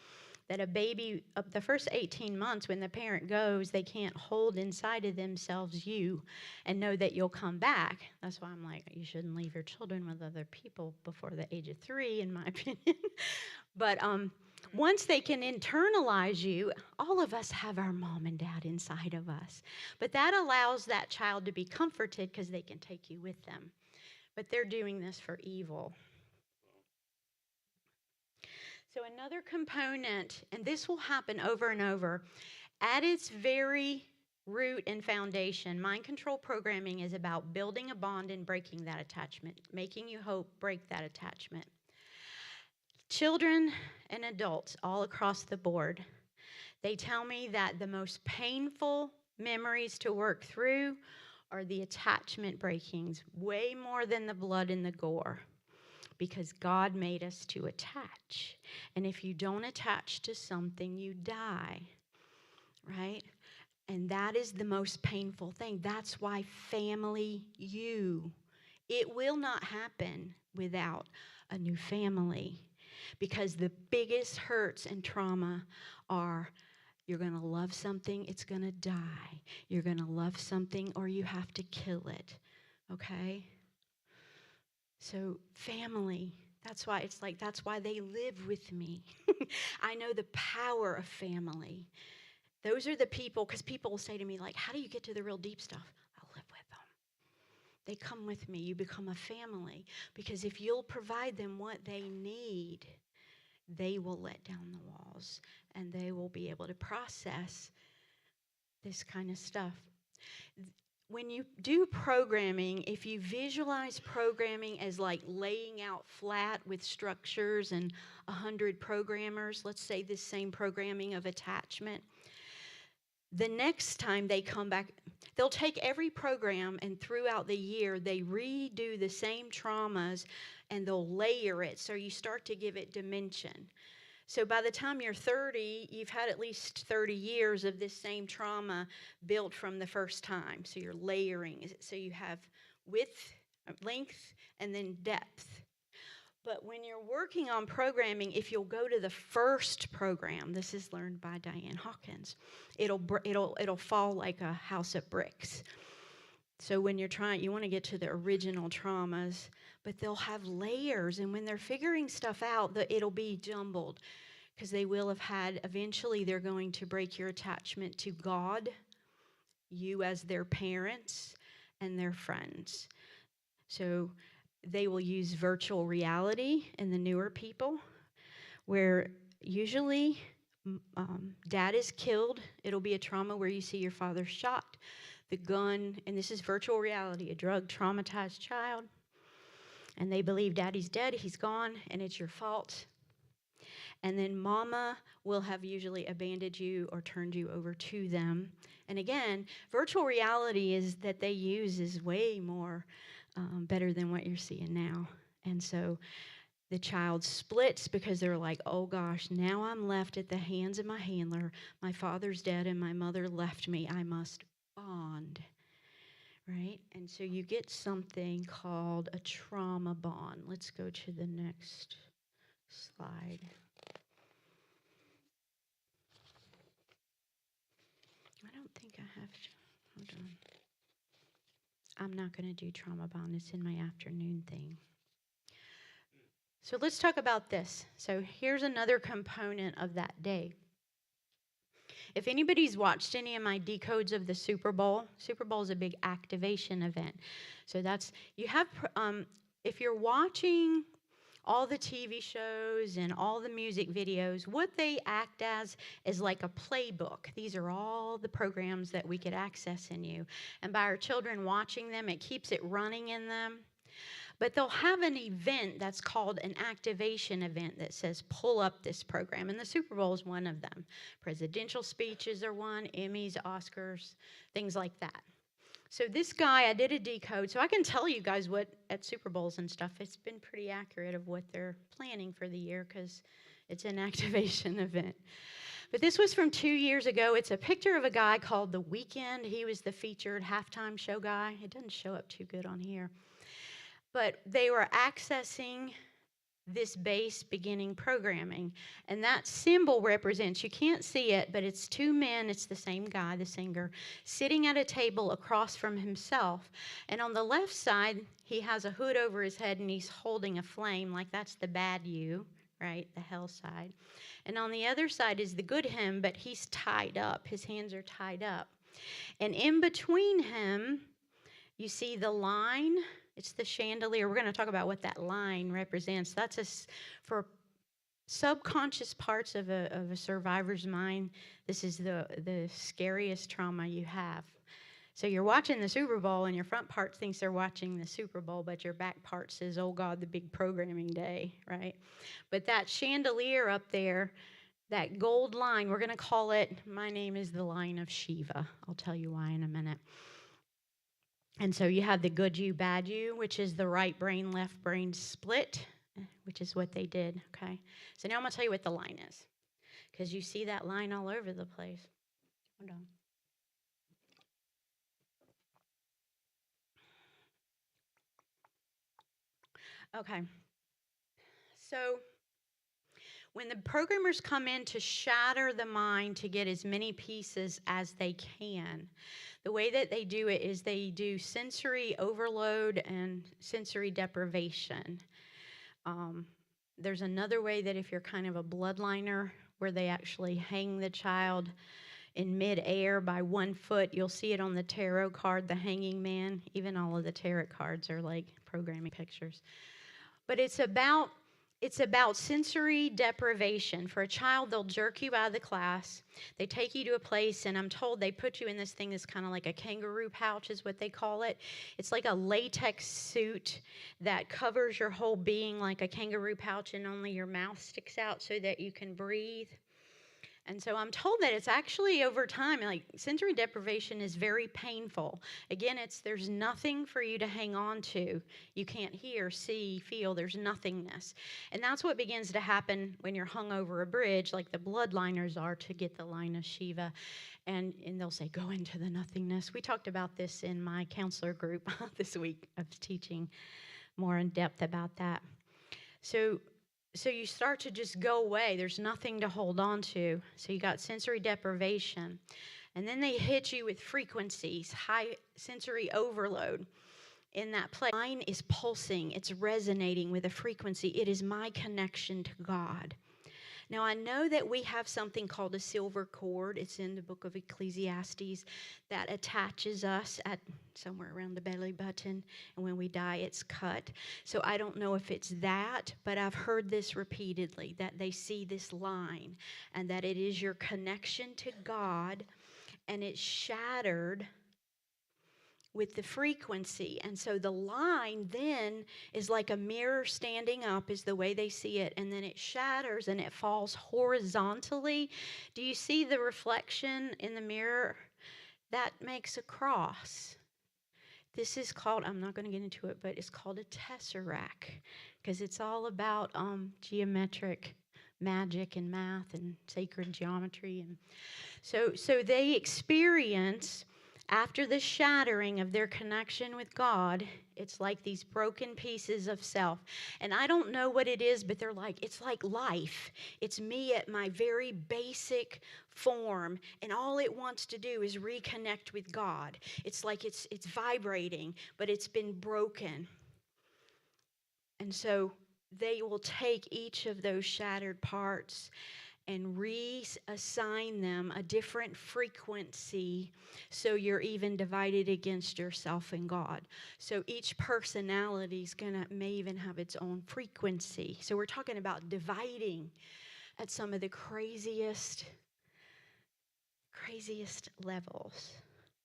That a baby, the first 18 months when the parent goes, they can't hold inside of themselves you and know that you'll come back. That's why I'm like, you shouldn't leave your children with other people before the age of 3, in my opinion. But once they can internalize you, all of us have our mom and dad inside of us. But that allows that child to be comforted because they can take you with them. But they're doing this for evil. So another component, and this will happen over and over, at its very root and foundation, mind control programming is about building a bond and breaking that attachment, making you hope, break that attachment. Children and adults all across the board, they tell me that the most painful memories to work through are the attachment breakings, way more than the blood and the gore. because God made us to attach. And if you don't attach to something, you die, right? And that is the most painful thing. That's why it will not happen without a new family. Because the biggest hurts and trauma are you're going to love something, it's going to die. You're going to love something or you have to kill it. Okay? So family, that's why they live with me. I know the power of family. Those are the people, because people will say to me, like, how do you get to the real deep stuff? I live with them. They come with me. You become a family. Because if you'll provide them what they need, they will let down the walls and they will be able to process this kind of stuff. When you do programming, if you visualize programming as like laying out flat with structures and 100 programmers, let's say this same programming of attachment, the next time they come back, they'll take every program and throughout the year, they redo the same traumas and they'll layer it so you start to give it dimension. So by the time you're 30, you've had at least 30 years of this same trauma built from the first time. So you're layering. So you have width, length, and then depth. But when you're working on programming, if you'll go to the first program, this is learned by Diane Hawkins, it'll fall like a house of bricks. So when you're you want to get to the original traumas, but they'll have layers, and when they're figuring stuff out, it'll be jumbled, because they will have had, eventually they're going to break your attachment to God, you as their parents, and their friends. So they will use virtual reality in the newer people, where usually dad is killed. It'll be a trauma where you see your father shot, the gun, and this is virtual reality, a drug traumatized child. And they believe daddy's dead, he's gone, and it's your fault. And then mama will have usually abandoned you or turned you over to them. And again, virtual reality is that they use is way more better than what you're seeing now. And so the child splits because they're like, oh gosh, now I'm left at the hands of my handler. My father's dead and my mother left me. I must bond. Right? And so you get something called a trauma bond. Let's go to the next slide. I don't think I have. Hold on. I'm not going to do trauma bond. It's in my afternoon thing. So let's talk about this. So here's another component of that day. If anybody's watched any of my decodes of the Super Bowl is a big activation event. So if you're watching all the TV shows and all the music videos, what they act as is like a playbook. These are all the programs that we could access in you. And by our children watching them, it keeps it running in them. But they'll have an event that's called an activation event that says, pull up this program. And the Super Bowl is one of them. Presidential speeches are one, Emmys, Oscars, things like that. So this guy, I did a decode, so I can tell you guys what, at Super Bowls and stuff, it's been pretty accurate of what they're planning for the year because it's an activation event. But this was from 2 years ago. It's a picture of a guy called The Weeknd. He was the featured halftime show guy. It doesn't show up too good on here. But they were accessing this base beginning programming. And that symbol represents, you can't see it, but it's two men, it's the same guy, the singer, sitting at a table across from himself. And on the left side, he has a hood over his head and he's holding a flame, like that's the bad you, right? The hell side. And on the other side is the good him, but he's tied up. His hands are tied up. And in between him, you see the line. It's the chandelier. We're going to talk about what that line represents. That's for subconscious parts of a survivor's mind. This is the scariest trauma you have. So you're watching the Super Bowl, and your front part thinks they're watching the Super Bowl, but your back part says, oh, God, the big programming day, right? But that chandelier up there, that gold line, we're going to call it, my name is the line of Shiva. I'll tell you why in a minute. And so you have the good you, bad you, which is the right brain, left brain split. which is what they did, okay? So now I'm going to tell you what the line is, because you see that line all over the place. Hold on. Okay. So when the programmers come in to shatter the mind to get as many pieces as they can, the way that they do it is they do sensory overload and sensory deprivation. There's another way that if you're kind of a bloodliner, where they actually hang the child in midair by 1 foot. You'll see it on the tarot card, the hanging man. Even all of the tarot cards are like programming pictures. But it's about sensory deprivation. For a child, they'll jerk you out of the class. They take you to a place, and I'm told they put you in this thing that's kind of like a kangaroo pouch is what they call it. It's like a latex suit that covers your whole being like a kangaroo pouch, and only your mouth sticks out so that you can breathe. And so I'm told that it's actually over time, like sensory deprivation is very painful. Again, there's nothing for you to hang on to. You can't hear, see, feel, there's nothingness. And that's what begins to happen when you're hung over a bridge, like the bloodliners are to get the line of Shiva. And they'll say, go into the nothingness. We talked about this in my counselor group this week. I was teaching more in depth about that. So you start to just go away. There's nothing to hold on to. So you got sensory deprivation. And then they hit you with frequencies, high sensory overload. In that place, mine is pulsing. It's resonating with a frequency. It is my connection to God. Now, I know that we have something called a silver cord. It's in the book of Ecclesiastes that attaches us at somewhere around the belly button. And when we die, it's cut. So I don't know if it's that, but I've heard this repeatedly, that they see this line and that it is your connection to God, and it's shattered with the frequency. And so the line then is like a mirror standing up is the way they see it, and then it shatters and it falls horizontally. Do you see the reflection in the mirror? That makes a cross. This is called, I'm not going to get into it, but it's called a tesseract, because it's all about geometric magic and math and sacred geometry. And so they experience, after the shattering of their connection with God, it's like these broken pieces of self. And I don't know what it is, but it's like life. It's me at my very basic form, and all it wants to do is reconnect with God. It's like it's vibrating, but it's been broken. And so they will take each of those shattered parts and reassign them a different frequency, so you're even divided against yourself and God. So each personality may even have its own frequency. So we're talking about dividing at some of the craziest levels.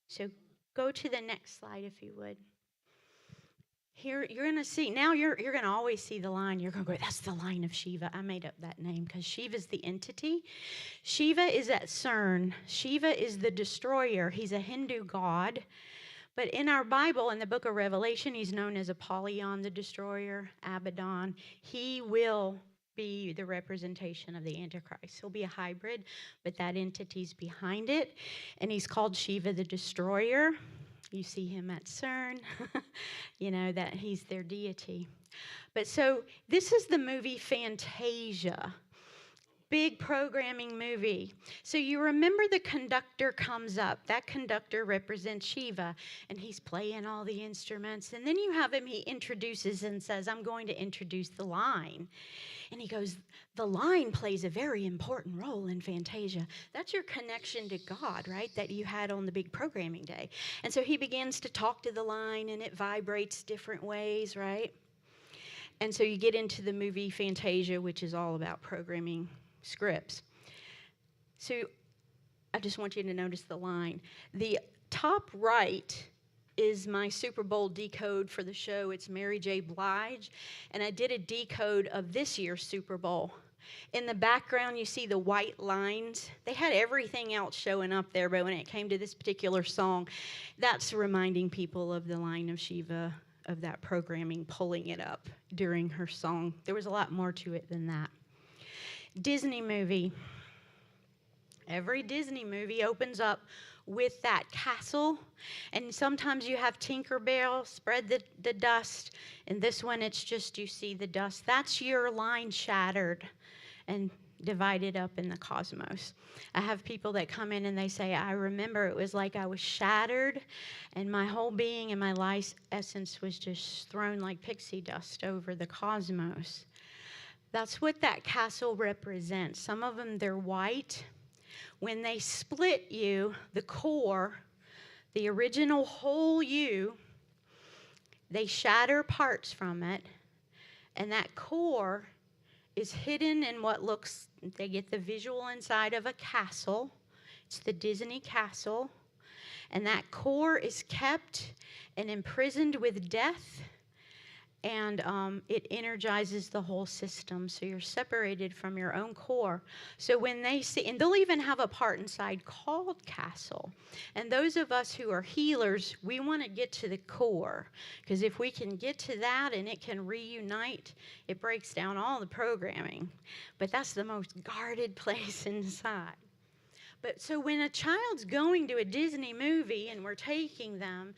So go to the next slide if you would. Here, you're going to see, now you're going to always see the line. You're going to go, that's the line of Shiva. I made up that name because Shiva's the entity. Shiva is at CERN. Shiva is the destroyer. He's a Hindu god. But in our Bible, in the book of Revelation, he's known as Apollyon, the destroyer, Abaddon. He will be the representation of the Antichrist. He'll be a hybrid, but that entity's behind it. And he's called Shiva the destroyer. You see him at CERN, that he's their deity. But so this is the movie Fantasia. Big programming movie. So you remember the conductor comes up. That conductor represents Shiva, and he's playing all the instruments. And then you have him, he introduces and says, I'm going to introduce the line. And he goes, the line plays a very important role in Fantasia. That's your connection to God, right, that you had on the big programming day. And so he begins to talk to the line, and it vibrates different ways, right? And so you get into the movie Fantasia, which is all about programming scripts. So I just want you to notice the line. The top right is my Super Bowl decode for the show. It's Mary J. Blige, and I did a decode of this year's Super Bowl. In the background, you see the white lines. They had everything else showing up there, but when it came to this particular song, that's reminding people of the line of Shiva, of that programming pulling it up during her song. There was a lot more to it than that. Disney movie. Every Disney movie opens up with that castle, and sometimes you have Tinkerbell spread the dust, and this one it's just you see the dust. That's your line shattered and divided up in the cosmos. I have people that come in and they say, I remember it was like I was shattered and my whole being and my life essence was just thrown like pixie dust over the cosmos. That's what that castle represents. Some of them, they're white. When they split you, the core, the original whole you, they shatter parts from it, and that core is hidden in what looks, they get the visual inside of a castle. It's the Disney castle. And that core is kept and imprisoned with death, and it energizes the whole system. So you're separated from your own core. So when they see, and they'll even have a part inside called castle. And those of us who are healers, we want to get to the core. Because if we can get to that and it can reunite, it breaks down all the programming. But that's the most guarded place inside. But so when a child's going to a Disney movie and we're taking them,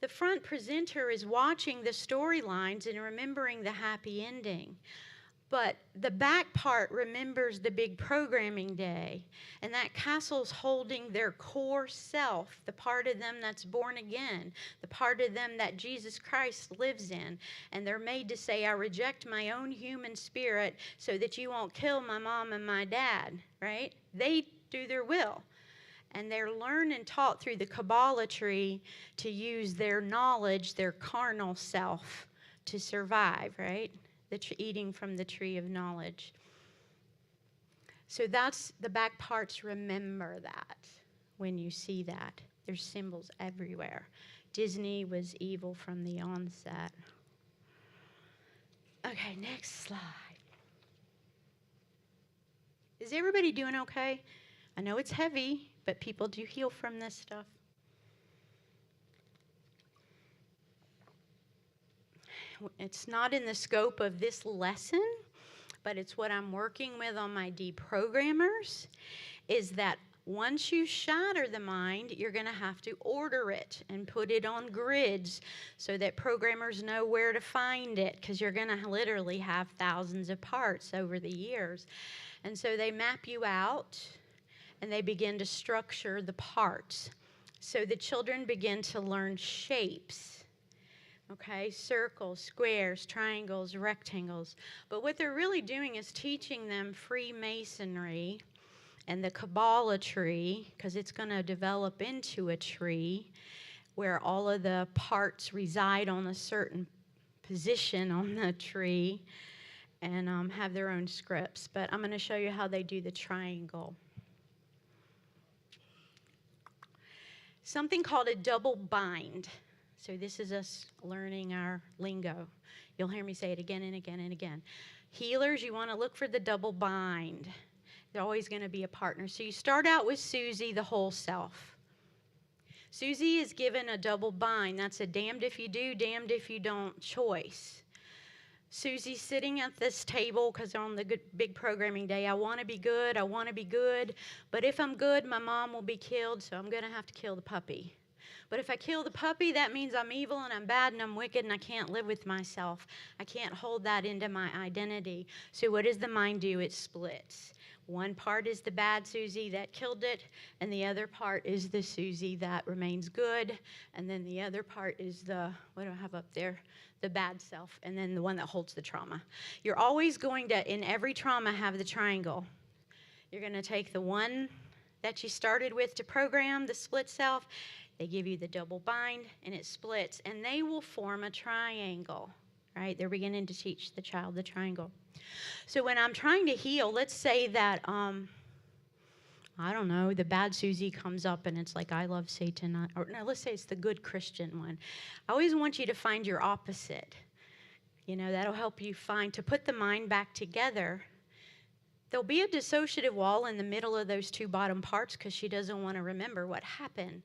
the front presenter is watching the storylines and remembering the happy ending. But the back part remembers the big programming day. And that castle's holding their core self, the part of them that's born again, the part of them that Jesus Christ lives in. And they're made to say, I reject my own human spirit so that you won't kill my mom and my dad, right? They do their will. And they're learned and taught through the Kabbalah tree to use their knowledge, their carnal self, to survive, right? Eating from the tree of knowledge. So that's the back parts. Remember that when you see that. There's symbols everywhere. Disney was evil from the onset. Okay, next slide. Is everybody doing okay? I know it's heavy, but people do heal from this stuff. It's not in the scope of this lesson, but it's what I'm working with on my deprogrammers, is that once you shatter the mind, you're going to have to order it and put it on grids so that programmers know where to find it, because you're going to literally have thousands of parts over the years. And so they map you out, and they begin to structure the parts. So the children begin to learn shapes, okay? Circles, squares, triangles, rectangles. But what they're really doing is teaching them Freemasonry and the Kabbalah tree, because it's going to develop into a tree where all of the parts reside on a certain position on the tree and have their own scripts. But I'm going to show you how they do the triangle. Something called a double bind. So this is us learning our lingo. You'll hear me say it again and again and again. Healers, you want to look for the double bind. They're always going to be a partner. So you start out with Susie, the whole self. Susie is given a double bind. That's a damned if you do, damned if you don't choice. Susie's sitting at this table because on the big programming day, I want to be good, I want to be good. But if I'm good, my mom will be killed, so I'm going to have to kill the puppy. But if I kill the puppy, that means I'm evil and I'm bad and I'm wicked and I can't live with myself. I can't hold that into my identity. So what does the mind do? It splits. One part is the bad Susie that killed it, and the other part is the Susie that remains good, and then the other part is the, what do I have up there? The bad self, and then the one that holds the trauma. You're always going to, in every trauma, have the triangle. You're going to take the one that you started with to program, the split self. They give you the double bind, and it splits, and they will form a triangle, right? They're beginning to teach the child the triangle. So when I'm trying to heal, let's say that, I don't know, the bad Susie comes up and it's like, I love Satan. Or no, let's say it's the good Christian one. I always want you to find your opposite. You know, that'll help you to put the mind back together. There'll be a dissociative wall in the middle of those two bottom parts because she doesn't want to remember what happened.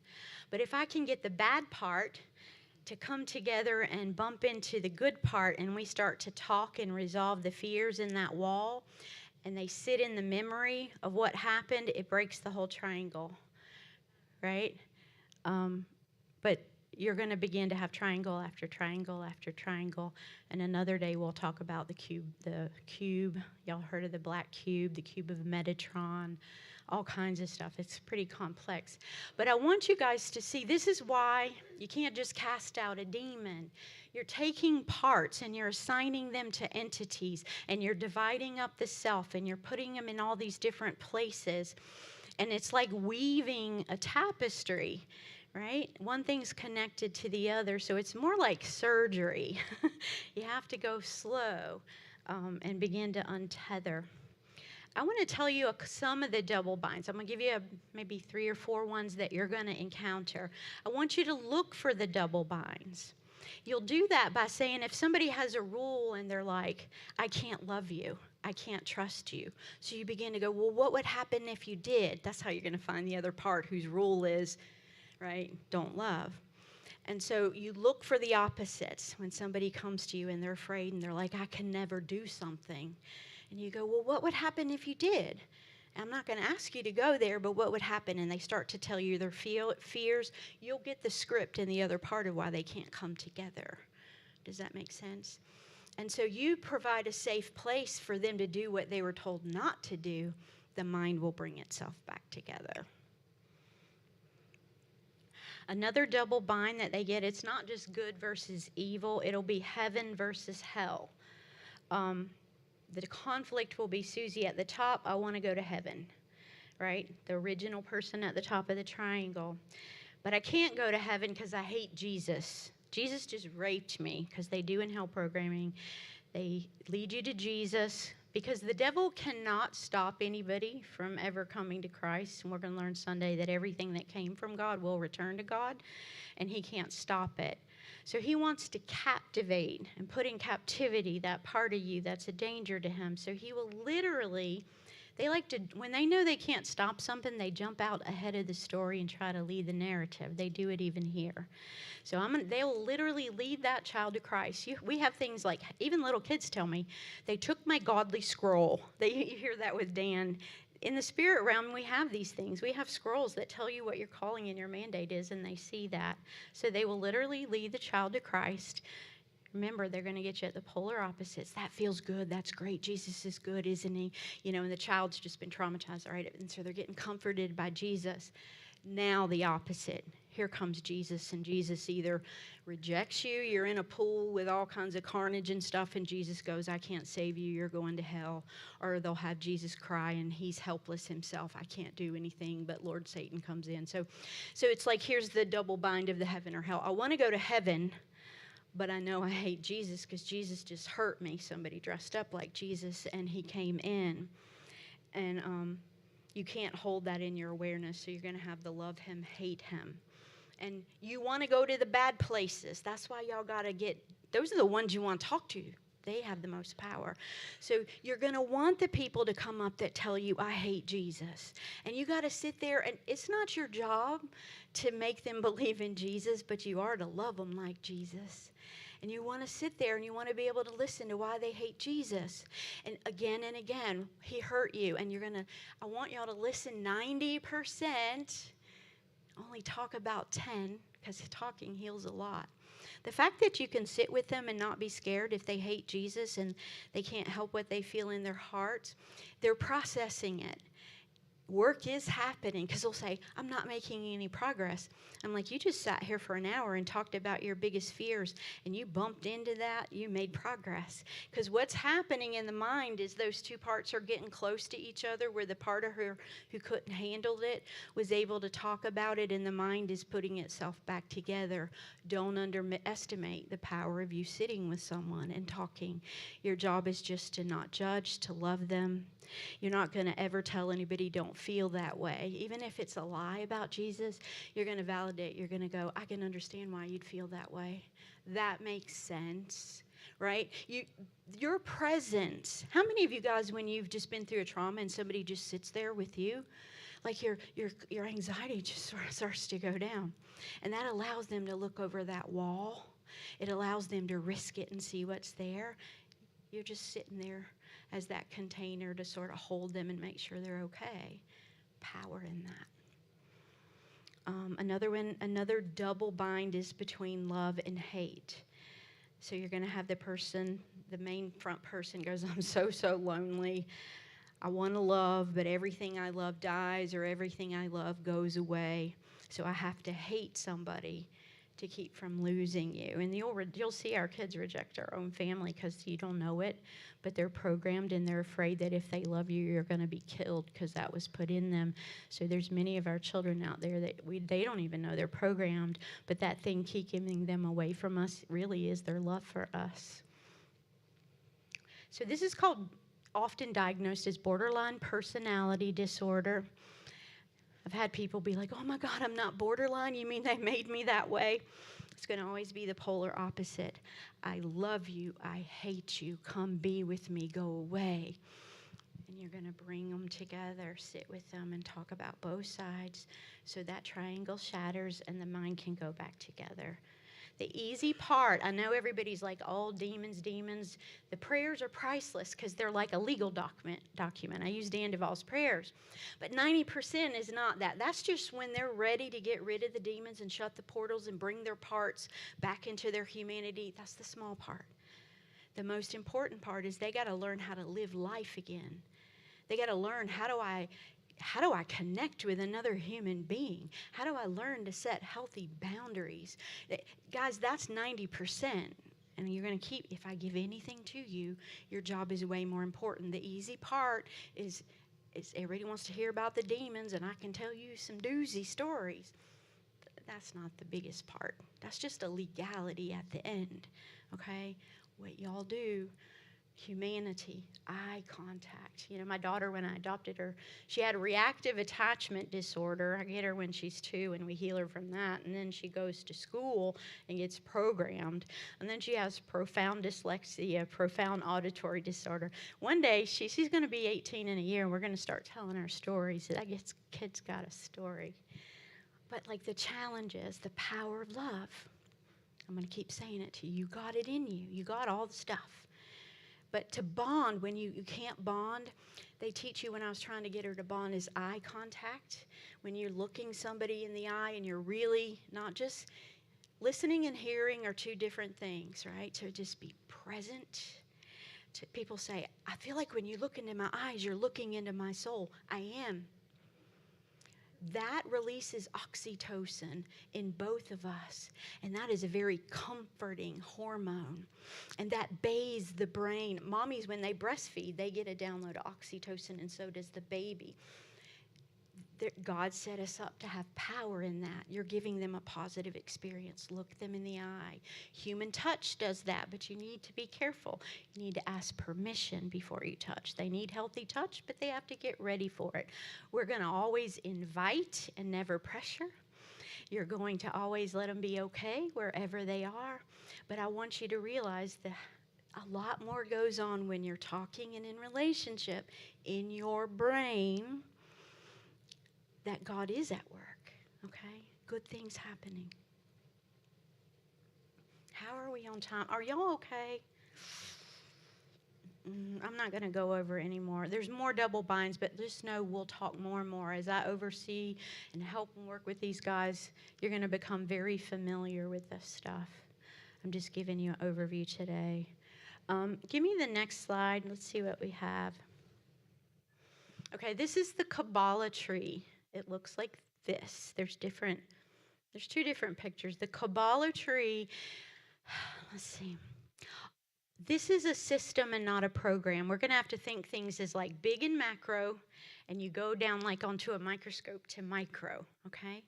But if I can get the bad part to come together and bump into the good part, and we start to talk and resolve the fears in that wall, and they sit in the memory of what happened, it breaks the whole triangle, right? But you're going to begin to have triangle after triangle after triangle. And another day we'll talk about the cube. The cube, y'all heard of the black cube, the cube of Metatron, all kinds of stuff. It's pretty complex. But I want you guys to see, this is why you can't just cast out a demon. You're taking parts and you're assigning them to entities, and you're dividing up the self, and you're putting them in all these different places. And it's like weaving a tapestry, right? One thing's connected to the other, so it's more like surgery. You have to go slow and begin to untether. I want to tell you some of the double binds. I'm going to give you maybe 3 or 4 ones that you're going to encounter. I want you to look for the double binds. You'll do that by saying, if somebody has a rule and they're like, I can't love you, I can't trust you. So you begin to go, well, what would happen if you did? That's how you're going to find the other part whose rule is, right, don't love. And so you look for the opposites when somebody comes to you and they're afraid and they're like, I can never do something. And you go, well, what would happen if you did? I'm not going to ask you to go there, but what would happen? And they start to tell you their fears. You'll get the script and the other part of why they can't come together. Does that make sense? And so you provide a safe place for them to do what they were told not to do. The mind will bring itself back together. Another double bind that they get, it's not just good versus evil. It'll be heaven versus hell. The conflict will be, Susie, at the top, I want to go to heaven, right? The original person at the top of the triangle. But I can't go to heaven because I hate Jesus. Jesus just raped me, because they do in hell programming. They lead you to Jesus, because the devil cannot stop anybody from ever coming to Christ. And we're going to learn Sunday that everything that came from God will return to God, and he can't stop it. So he wants to captivate and put in captivity that part of you that's a danger to him. So he will literally, they like to, when they know they can't stop something, they jump out ahead of the story and try to lead the narrative. They do it even here. So they'll literally lead that child to Christ. We have things like, even little kids tell me, they took my godly scroll. You hear that with Dan. In the spirit realm, we have these things. We have scrolls that tell you what your calling and your mandate is, and they see that. So they will literally lead the child to Christ. Remember, they're going to get you at the polar opposites. That feels good. That's great. Jesus is good, isn't he? And the child's just been traumatized, right? And so they're getting comforted by Jesus. Now the opposite. Here comes Jesus, and Jesus either rejects you, you're in a pool with all kinds of carnage and stuff, and Jesus goes, I can't save you, you're going to hell. Or they'll have Jesus cry, and he's helpless himself. I can't do anything, but Lord Satan comes in. So it's like, here's the double bind of the heaven or hell. I want to go to heaven, but I know I hate Jesus because Jesus just hurt me. Somebody dressed up like Jesus, and he came in. And you can't hold that in your awareness, so you're going to have the love him, hate him. And you want to go to the bad places. That's why y'all got to those are the ones you want to talk to. They have the most power. So you're going to want the people to come up that tell you, I hate Jesus. And you got to sit there, and it's not your job to make them believe in Jesus, but you are to love them like Jesus. And you want to sit there and you want to be able to listen to why they hate Jesus. And again, he hurt you. And I want y'all to listen 90%. Only talk about 10, because talking heals a lot. The fact that you can sit with them and not be scared if they hate Jesus and they can't help what they feel in their hearts, they're processing it. Work is happening, because they'll say, I'm not making any progress. I'm like, you just sat here for an hour and talked about your biggest fears, and you bumped into that, you made progress. Because what's happening in the mind is those two parts are getting close to each other, where the part of her who couldn't handle it was able to talk about it, and the mind is putting itself back together. Don't underestimate the power of you sitting with someone and talking. Your job is just to not judge, to love them. You're not going to ever tell anybody don't feel that way. Even if it's a lie about Jesus, you're going to validate. You're going to go, I can understand why you'd feel that way. That makes sense, right? Your presence. How many of you guys, when you've just been through a trauma and somebody just sits there with you, like your anxiety just sort of starts to go down. And that allows them to look over that wall. It allows them to risk it and see what's there. You're just sitting there as that container to sort of hold them and make sure they're okay. Power in that. Another double bind is between love and hate. So you're going to have the main front person goes, I'm so lonely. I want to love, but everything I love dies or everything I love goes away. So I have to hate somebody to keep from losing you. And you'll see our kids reject our own family because you don't know it, but they're programmed and they're afraid that if they love you, you're going to be killed because that was put in them. So there's many of our children out there that they don't even know they're programmed, but that thing keeping them away from us really is their love for us. So this is often diagnosed as borderline personality disorder. I've had people be like, oh my God, I'm not borderline. You mean they made me that way? It's going to always be the polar opposite. I love you. I hate you. Come be with me. Go away. And you're going to bring them together, sit with them, and talk about both sides so that triangle shatters and the mind can go back together. The easy part, I know everybody's like, oh, demons. The prayers are priceless because they're like a legal document. I use Dan Duvall's prayers. But 90% is not that. That's just when they're ready to get rid of the demons and shut the portals and bring their parts back into their humanity. That's the small part. The most important part is they got to learn how to live life again. They got to learn, how do I connect with another human being? How do I learn to set healthy boundaries? Guys, that's 90%. And you're going to keep, if I give anything to you, your job is way more important. The easy part is everybody wants to hear about the demons, and I can tell you some doozy stories. That's not the biggest part. That's just a legality at the end, okay? What y'all do, humanity, eye contact. You know, my daughter, when I adopted her, she had a reactive attachment disorder. I get her when she's 2, and we heal her from that. And then she goes to school and gets programmed. And then she has profound dyslexia, profound auditory disorder. One day, she's going to be 18 in a year, and we're going to start telling our stories. That kid's got a story. But like the challenge is the power of love. I'm going to keep saying it to you. You got it in you. You got all the stuff. But to bond, when you can't bond, they teach you, when I was trying to get her to bond, is eye contact. When you're looking somebody in the eye and you're really not just listening and hearing are two different things, right? To just be present. People say, I feel like when you look into my eyes, you're looking into my soul. I am. That releases oxytocin in both of us, and that is a very comforting hormone, and that bathes the brain. Mommies, when they breastfeed, they get a download of oxytocin, and so does the baby. God set us up to have power in that. You're giving them a positive experience. Look them in the eye. Human touch does that, but you need to be careful. You need to ask permission before you touch. They need healthy touch, but they have to get ready for it. We're going to always invite and never pressure. You're going to always let them be okay wherever they are. But I want you to realize that a lot more goes on when you're talking and in relationship in your brain, that God is at work, okay? Good things happening. How are we on time? Are y'all okay? I'm not going to go over anymore. There's more double binds, but just know we'll talk more and more. As I oversee and help and work with these guys, you're going to become very familiar with this stuff. I'm just giving you an overview today. Give me the next slide. Let's see what we have. Okay, this is the Kabbalah tree. It looks like this. There's 2 different pictures. The Kabbalah tree, let's see. This is a system and not a program. We're going to have to think things as like big and macro, and you go down like onto a microscope to micro, okay?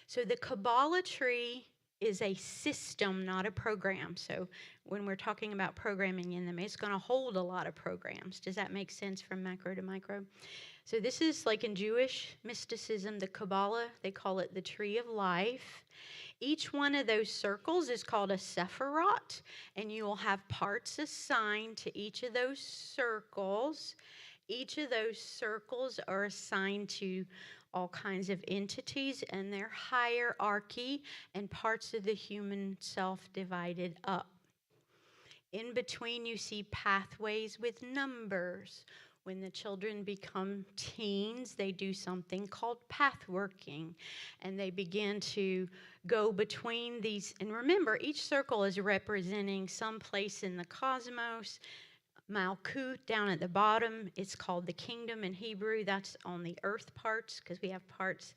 So the Kabbalah tree is a system, not a program. So when we're talking about programming in them, it's going to hold a lot of programs. Does that make sense from macro to micro? So this is like in Jewish mysticism, the Kabbalah, they call it the tree of life. Each one of those circles is called a sephirot, and you will have parts assigned to each of those circles. Each of those circles are assigned to all kinds of entities and their hierarchy and parts of the human self divided up. In between, you see pathways with numbers. When the children become teens, they do something called pathworking, and they begin to go between these. And remember, each circle is representing some place in the cosmos. Malkuth down at the bottom, it's called the kingdom in Hebrew. That's on the earth parts, because we have parts.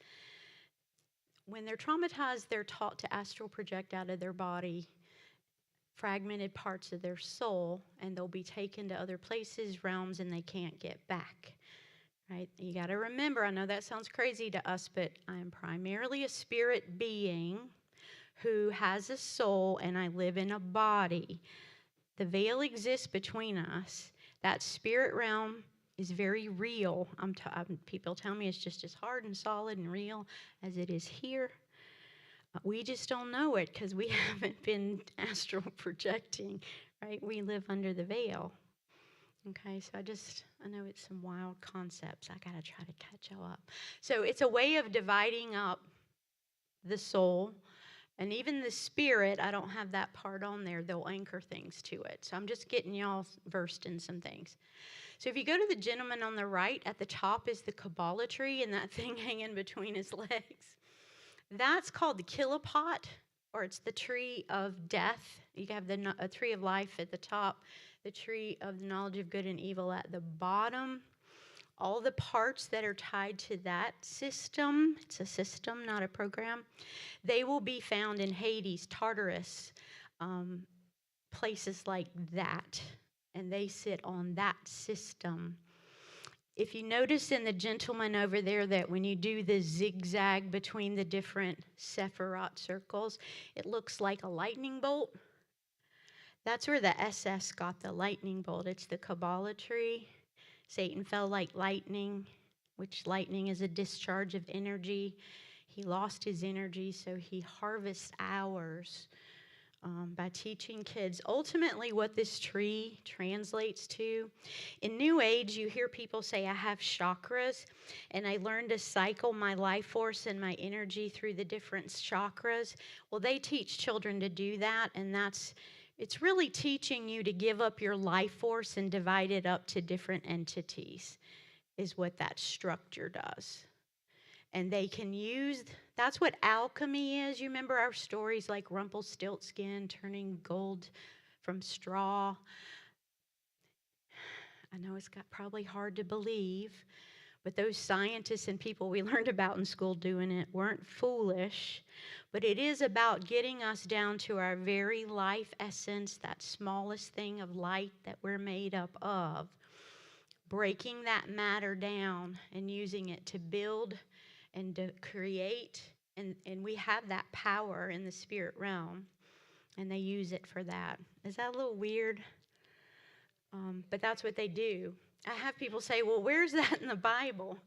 When they're traumatized, they're taught to astral project out of their body fragmented parts of their soul, and they'll be taken to other places, realms, and they can't get back. Right? You got to remember, I know that sounds crazy to us, but I am primarily a spirit being who has a soul, and I live in a body. The veil exists between us. That spirit realm is very real. People tell me it's just as hard and solid and real as it is here. We just don't know it because we haven't been astral projecting, right? We live under the veil. Okay, so I know it's some wild concepts. I got to try to catch y'all up. So it's a way of dividing up the soul. And even the spirit, I don't have that part on there. They'll anchor things to it. So I'm just getting y'all versed in some things. So if you go to the gentleman on the right, at the top is the kabbalah tree and that thing hanging between his legs. That's called the kilopot, or it's the tree of death. You have a tree of life at the top, the tree of the knowledge of good and evil at the bottom. All the parts that are tied to that system, it's a system, not a program, they will be found in Hades, Tartarus, places like that. And they sit on that system. If you notice in the gentleman over there that when you do the zigzag between the different Sephirot circles, it looks like a lightning bolt. That's where the SS got the lightning bolt. It's the Kabbalah tree. Satan fell like lightning, which lightning is a discharge of energy. He lost his energy, so he harvests ours. By teaching kids ultimately what this tree translates to. In New Age, you hear people say, I have chakras, and I learned to cycle my life force and my energy through the different chakras. Well, they teach children to do that, and it's really teaching you to give up your life force and divide it up to different entities, is what that structure does. And they can use, that's what alchemy is. You remember our stories like Rumpelstiltskin turning gold from straw. I know it's probably hard to believe, but those scientists and people we learned about in school doing it weren't foolish. But it is about getting us down to our very life essence, that smallest thing of light that we're made up of. Breaking that matter down and using it to build and to create, and we have that power in the spirit realm, and they use it for that. Is that a little weird? But that's what they do. I have people say, well, where's that in the Bible?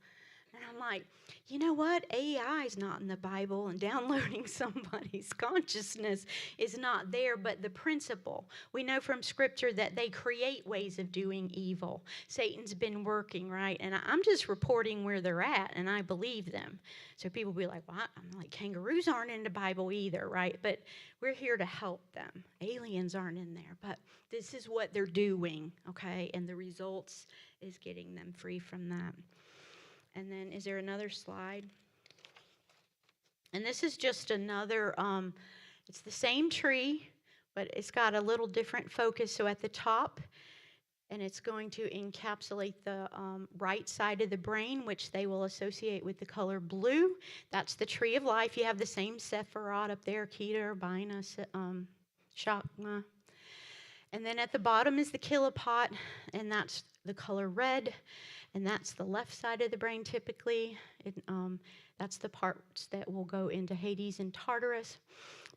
And I'm like, you know what? AI is not in the Bible, and downloading somebody's consciousness is not there, but the principle. We know from Scripture that they create ways of doing evil. Satan's been working, right? And I'm just reporting where they're at, and I believe them. So people will be like, well, I'm like, kangaroos aren't in the Bible either, right? But we're here to help them. Aliens aren't in there, but this is what they're doing, okay? And the results is getting them free from that. And then, is there another slide? And this is just another, it's the same tree, but it's got a little different focus. So at the top, and it's going to encapsulate the right side of the brain, which they will associate with the color blue. That's the tree of life. You have the same Sephirot up there, Keter, Bina, Shakma. And then at the bottom is the kilopot, and that's the color red. And that's the left side of the brain typically. That's the parts that will go into Hades and Tartarus.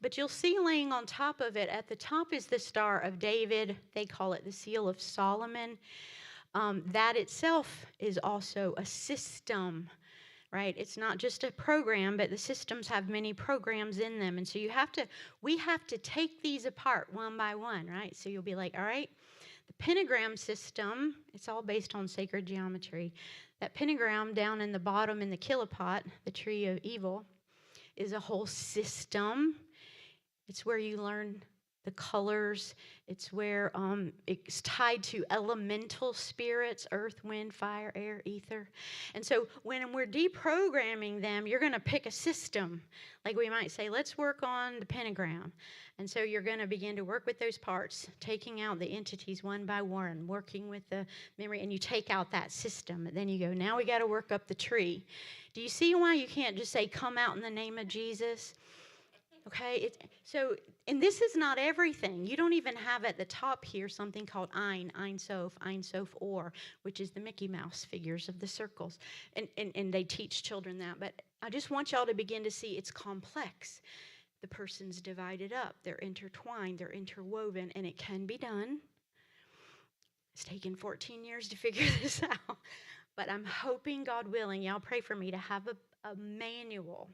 But you'll see laying on top of it, at the top is the Star of David. They call it the Seal of Solomon. That itself is also a system, right? It's not just a program, but the systems have many programs in them. And so we have to take these apart one by one, right? So you'll be like, all right, the pentagram system, it's all based on sacred geometry. That pentagram down in the bottom in the kilopot, the tree of evil, is a whole system. It's where you learn the colors. It's where it's tied to elemental spirits, earth, wind, fire, air, ether. And so when we're deprogramming them, you're going to pick a system. Like we might say, let's work on the pentagram. And so you're going to begin to work with those parts, taking out the entities one by one, working with the memory, and you take out that system. And then you go, now we got to work up the tree. Do you see why you can't just say, come out in the name of Jesus? Okay, and this is not everything. You don't even have at the top here something called Ein Sof, Or, which is the Mickey Mouse figures of the circles. And they teach children that. But I just want y'all to begin to see it's complex. The person's divided up, they're intertwined, they're interwoven, and it can be done. It's taken 14 years to figure this out. But I'm hoping, God willing, y'all pray for me to have a manual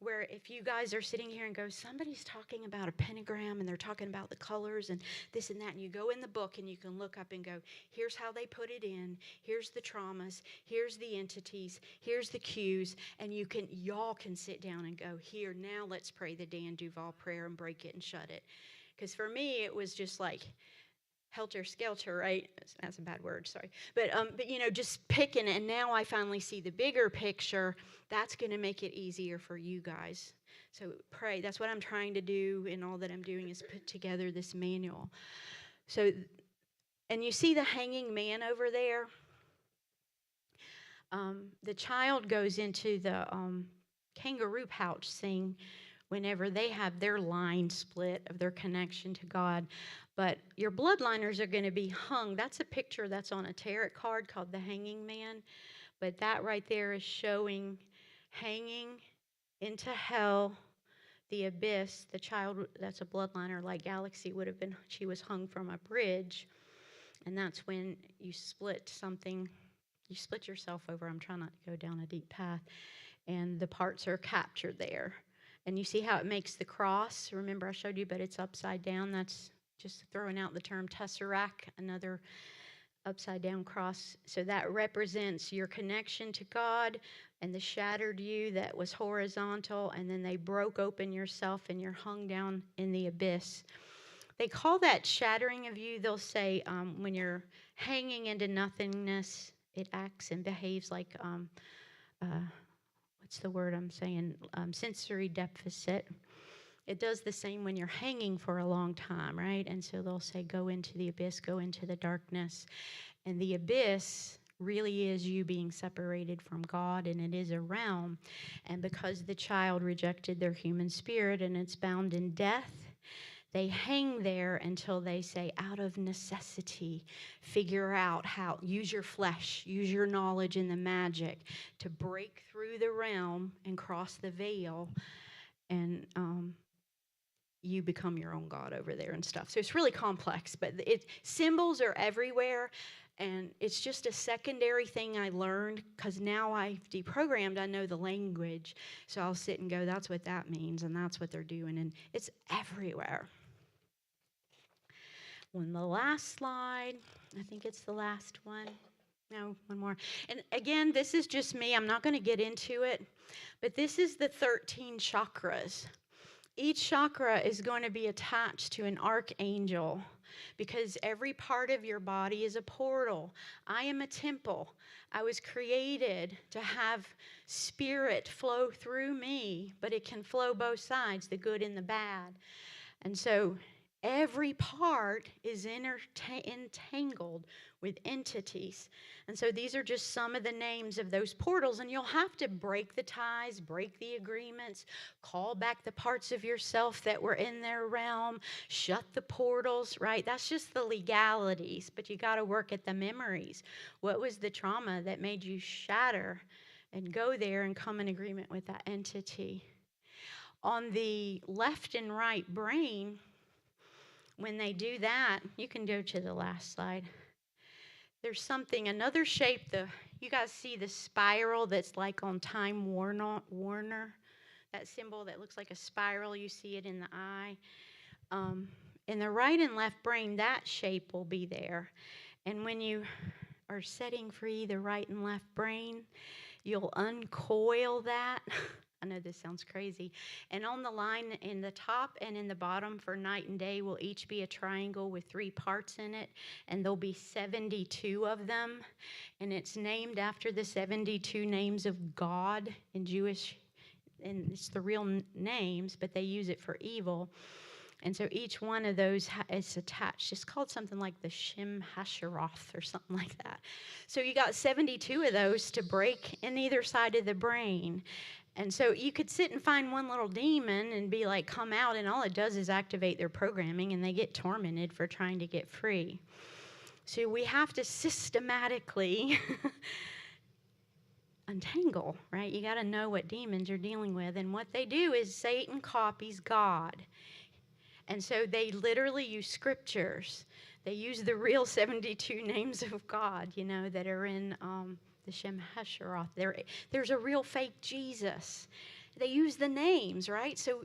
where if you guys are sitting here and go, somebody's talking about a pentagram and they're talking about the colors and this and that, and you go in the book and you can look up and go, here's how they put it in, here's the traumas, here's the entities, here's the cues, and y'all can sit down and go, here, now let's pray the Dan Duval prayer and break it and shut it. Because for me, it was just like, helter skelter, right? That's a bad word, sorry. But just picking it, and now I finally see the bigger picture. That's going to make it easier for you guys. So pray. That's what I'm trying to do, and all that I'm doing is put together this manual. So, and you see the hanging man over there? The child goes into the kangaroo pouch thing whenever they have their line split of their connection to God. But your bloodliners are going to be hung. That's a picture that's on a tarot card called the Hanging Man. But that right there is showing hanging into hell, the abyss. The child, that's a bloodliner like Galaxy would have been. She was hung from a bridge. And that's when you split something. You split yourself over. I'm trying not to go down a deep path. And the parts are captured there. And you see how it makes the cross? Remember I showed you, but it's upside down. That's just throwing out the term tesseract, another upside down cross. So that represents your connection to God and the shattered you that was horizontal, and then they broke open yourself and you're hung down in the abyss. They call that shattering of you. They'll say when you're hanging into nothingness, it acts and behaves like what's the word I'm saying? Sensory deficit. It does the same when you're hanging for a long time, right? And so they'll say, go into the abyss, go into the darkness. And the abyss really is you being separated from God, and it is a realm. And because the child rejected their human spirit and it's bound in death, they hang there until they say, out of necessity, figure out how, use your flesh, use your knowledge and the magic to break through the realm and cross the veil, and you become your own God over there and stuff. So it's really complex, but symbols are everywhere, and it's just a secondary thing I learned because now I've deprogrammed, I know the language, so I'll sit and go, that's what that means, and that's what they're doing, and it's everywhere. On the last slide, I think it's the last one. No, one more. And again, this is just me. I'm not going to get into it, but this is the 13 chakras. Each chakra is going to be attached to an archangel because every part of your body is a portal. I am a temple. I was created to have spirit flow through me, but it can flow both sides, the good and the bad. And so every part is entangled with entities. And so these are just some of the names of those portals, and you'll have to break the ties, break the agreements, call back the parts of yourself that were in their realm, shut the portals, right? That's just the legalities, but you got to work at the memories. What was the trauma that made you shatter and go there and come in agreement with that entity? On the left and right brain, when they do that, you can go to the last slide. There's another shape. You guys see the spiral that's like on Time Warner, that symbol that looks like a spiral. You see it in the eye. In the right and left brain, that shape will be there. And when you are setting free the right and left brain. You'll uncoil that. I know this sounds crazy. And on the line in the top and in the bottom for night and day will each be a triangle with 3 parts in it, and there'll be 72 of them. And it's named after the 72 names of God in Jewish, and it's the real names, but they use it for evil. And so each one of those is attached. It's called something like the Shem Hasharoth or something like that. So you got 72 of those to break in either side of the brain. And so you could sit and find one little demon and be like, come out, and all it does is activate their programming, and they get tormented for trying to get free. So we have to systematically untangle, right? You got to know what demons you're dealing with. And what they do is Satan copies God. And so they literally use scriptures. They use the real 72 names of God, that are in the Shem Hasharoth. There's a real fake Jesus. They use the names, right? So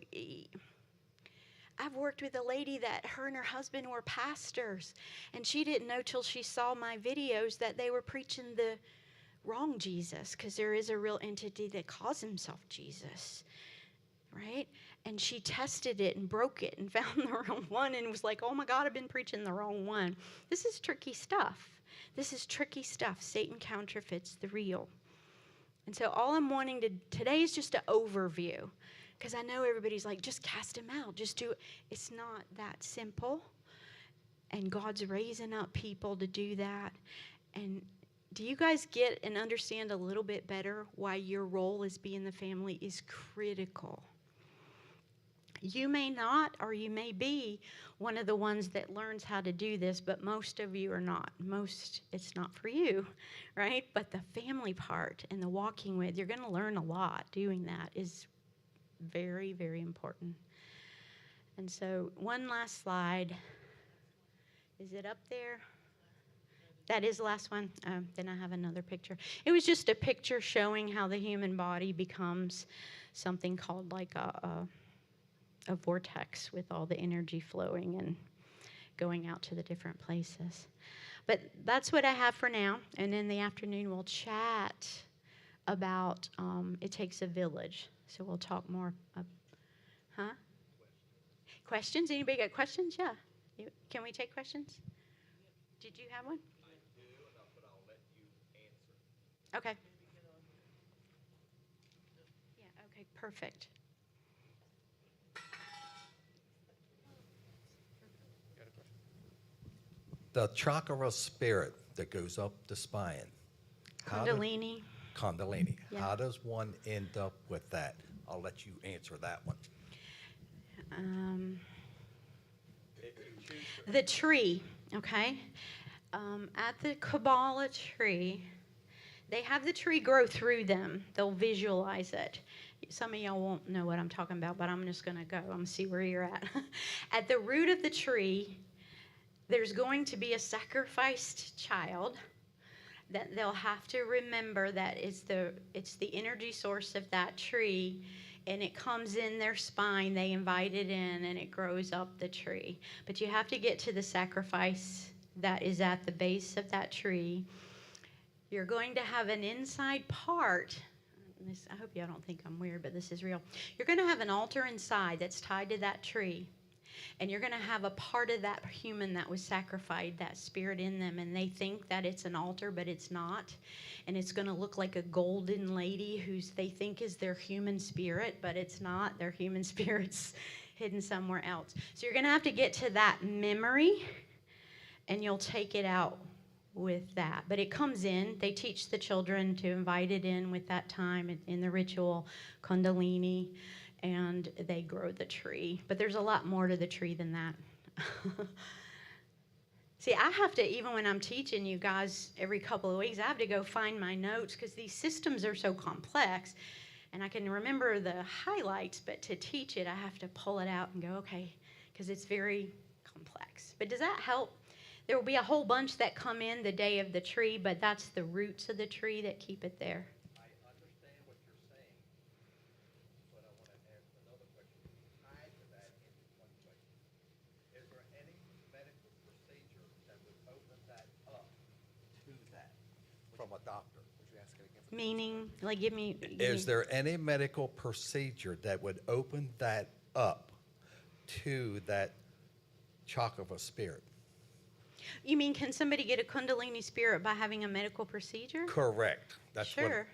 I've worked with a lady that her and her husband were pastors, and she didn't know till she saw my videos that they were preaching the wrong Jesus, because there is a real entity that calls himself Jesus, right? And she tested it and broke it and found the wrong one and was like, oh my God, I've been preaching the wrong one. This is tricky stuff. This is tricky stuff. Satan counterfeits the real. And so all I'm wanting today is just an overview, because I know everybody's like, just cast him out, just do it. It's not that simple. And God's raising up people to do that. And do you guys get and understand a little bit better why your role as being the family is critical? You may not, or you may be one of the ones that learns how to do this, but most of you are not. It's not for you, right? But the family part and the walking with, you're going to learn a lot. Doing that is very, very important. And so one last slide. Is it up there? That is the last one. Then I have another picture. It was just a picture showing how the human body becomes something called like a vortex with all the energy flowing and going out to the different places. But that's what I have for now. And in the afternoon, we'll chat about it takes a village. So we'll talk more. Questions? Anybody got questions? Yeah. Can we take questions? Did you have one? I do, but I'll let you answer. Okay. Yeah, okay, perfect. The chakra spirit that goes up the spine. Kundalini. Kundalini. Yeah. How does one end up with that? I'll let you answer that one. The tree, okay? At the Kabbalah tree, they have the tree grow through them. They'll visualize it. Some of y'all won't know what I'm talking about, but I'm just going to go. I'm going to see where you're at. At the root of the tree, there's going to be a sacrificed child that they'll have to remember that it's the energy source of that tree, and it comes in their spine. They invite it in, and it grows up the tree. But you have to get to the sacrifice that is at the base of that tree. You're going to have an inside part. I hope y'all don't think I'm weird, but this is real. You're going to have an altar inside that's tied to that tree. And you're going to have a part of that human that was sacrificed, that spirit in them, and they think that it's an altar, but it's not. And it's going to look like a golden lady who's they think is their human spirit, but it's not. Their human spirit's hidden somewhere else. So you're going to have to get to that memory, and you'll take it out with that. But it comes in. They teach the children to invite it in with that time in the ritual, Kundalini, and they grow the tree. But there's a lot more to the tree than that. See, I have to, even when I'm teaching you guys every couple of weeks, I have to go find my notes because these systems are so complex. And I can remember the highlights, but to teach it, I have to pull it out and go, okay, because it's very complex. But does that help? There will be a whole bunch that come in the day of the tree, but that's the roots of the tree that keep it there. I understand what you're saying, but I want to ask another question. Tied to that is one question. Is there any medical procedure that would open that up to that? a doctor. Would you ask it again? Meaning, like, give me. Is there any medical procedure that would open that up to that chalk of a spirit? You mean, can somebody get a Kundalini spirit by having a medical procedure? Correct. That's Sure.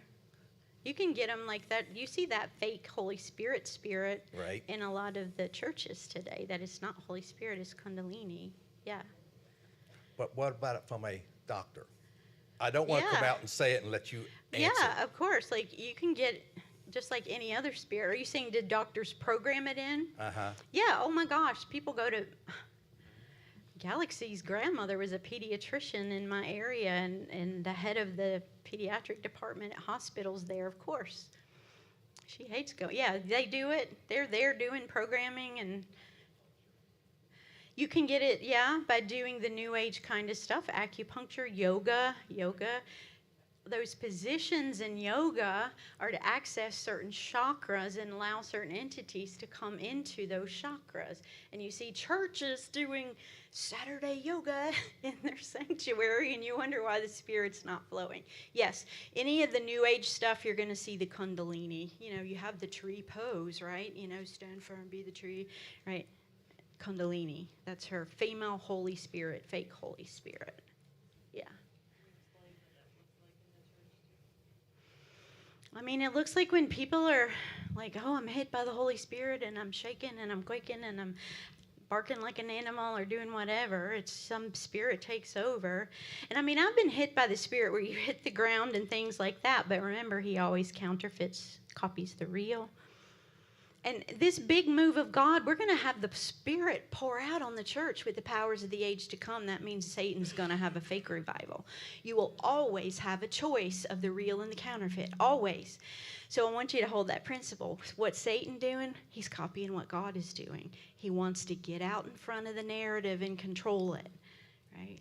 You can get them like that. You see that fake Holy Spirit Right. in a lot of the churches today. That it's not Holy Spirit, it's Kundalini. Yeah. But what about it from a doctor? I don't want to come Yeah. out and say it and let you answer. Yeah, of course. Like, you can get just like any other spirit. Are you saying, did doctors program it in? Uh-huh. Yeah. Oh my gosh. People go to. Galaxy's grandmother was a pediatrician in my area, and the head of the pediatric department at hospitals there, of course. She hates going. Yeah, they do it. They're there doing programming, and you can get it, yeah, by doing the new age kind of stuff, acupuncture, yoga. Those positions in yoga are to access certain chakras and allow certain entities to come into those chakras. And you see churches doing Saturday yoga in their sanctuary, and you wonder why the spirit's not flowing. Yes, any of the new age stuff, you're going to see the Kundalini. You know, you have the tree pose, right? You know, stand firm, be the tree, right? Kundalini. That's her female Holy Spirit, fake Holy Spirit. Yeah. I mean, it looks like when people are like, oh, I'm hit by the Holy Spirit and I'm shaking and I'm quaking and I'm barking like an animal or doing whatever. It's some spirit takes over. And I mean, I've been hit by the spirit where you hit the ground and things like that. But remember, he always counterfeits, copies the real. And this big move of God, we're going to have the Spirit pour out on the church with the powers of the age to come. That means Satan's going to have a fake revival. You will always have a choice of the real and the counterfeit, always. So I want you to hold that principle. What's Satan doing? He's copying what God is doing. He wants to get out in front of the narrative and control it, right?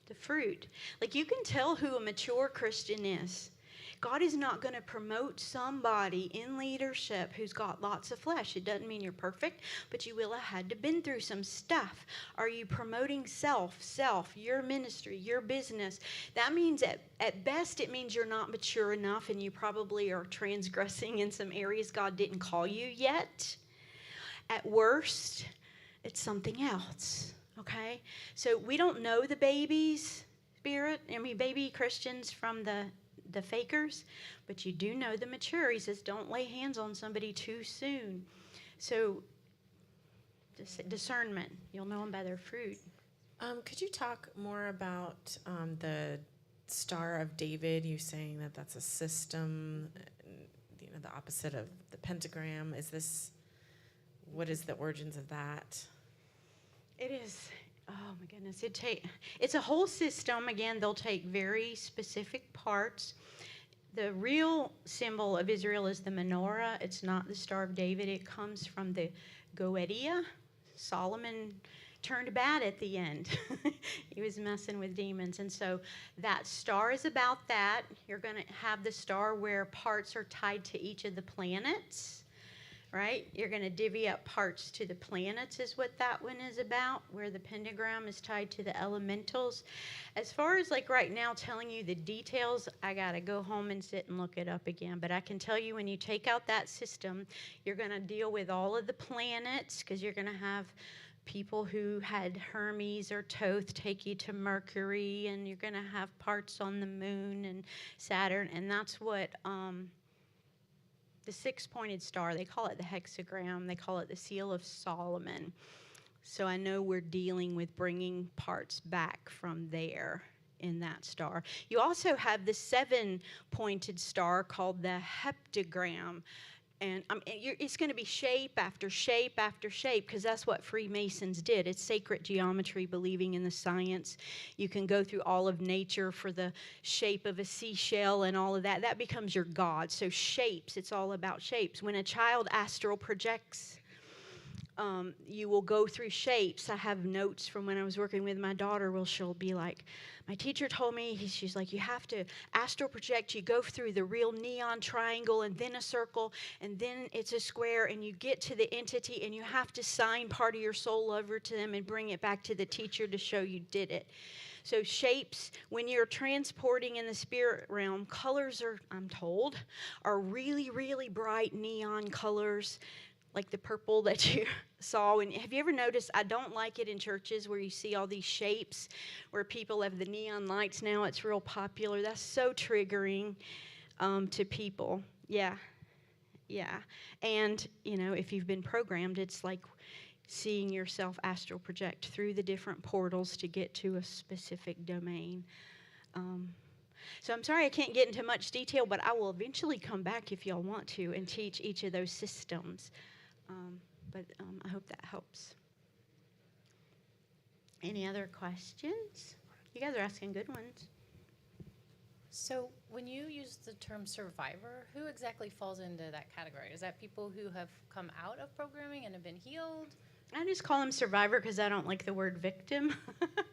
The fruit. Like, you can tell who a mature Christian is. God is not going to promote somebody in leadership who's got lots of flesh. It doesn't mean you're perfect, but you will have had to been through some stuff. Are you promoting self, your ministry, your business? That means at best it means you're not mature enough, and you probably are transgressing in some areas God didn't call you yet. At worst, it's something else. Okay? So we don't know the baby's spirit. I mean, baby Christians from the fakers, but you do know the mature. He says, don't lay hands on somebody too soon. So discernment, you'll know them by their fruit. Could you talk more about the Star of David? You saying that that's a system, you know, the opposite of the pentagram. What is the origins of that? It is, oh my goodness, it's a whole system. Again, they'll take very specific parts. The real symbol of Israel is the menorah. It's not the Star of David. It comes from the Goetia. Solomon turned bad at the end. He was messing with demons. And so that star is about that. You're going to have the star where parts are tied to each of the planets. Right? You're going to divvy up parts to the planets is what that one is about, where the pentagram is tied to the elementals. As far as like right now telling you the details, I got to go home and sit and look it up again. But I can tell you when you take out that system, you're going to deal with all of the planets, because you're going to have people who had Hermes or Thoth take you to Mercury, and you're going to have parts on the moon and Saturn, and that's what... the six-pointed star, they call it the hexagram. They call it the seal of Solomon. So I know we're dealing with bringing parts back from there in that star. You also have the seven-pointed star called the heptagram. And it's going to be shape after shape after shape, because that's what Freemasons did. It's sacred geometry, believing in the science. You can go through all of nature for the shape of a seashell and all of that. That becomes your God. So shapes, it's all about shapes. When a child astral projects, You will go through shapes. I have notes from when I was working with my daughter where she'll be like, my teacher told me, she's like, you have to astral project. You go through the real neon triangle and then a circle and then it's a square and you get to the entity and you have to sign part of your soul over to them and bring it back to the teacher to show you did it. So shapes, when you're transporting in the spirit realm, colors are, I'm told, are really, really bright neon colors, like the purple that you saw. And have you ever noticed, I don't like it in churches where you see all these shapes where people have the neon lights now. It's real popular. That's so triggering to people. Yeah. And, if you've been programmed, it's like seeing yourself astral project through the different portals to get to a specific domain. So I'm sorry I can't get into much detail, but I will eventually come back if y'all want to and teach each of those systems. But I hope that helps. Any other questions? You guys are asking good ones. So when you use the term survivor, who exactly falls into that category? Is that people who have come out of programming and have been healed? I just call them survivor because I don't like the word victim.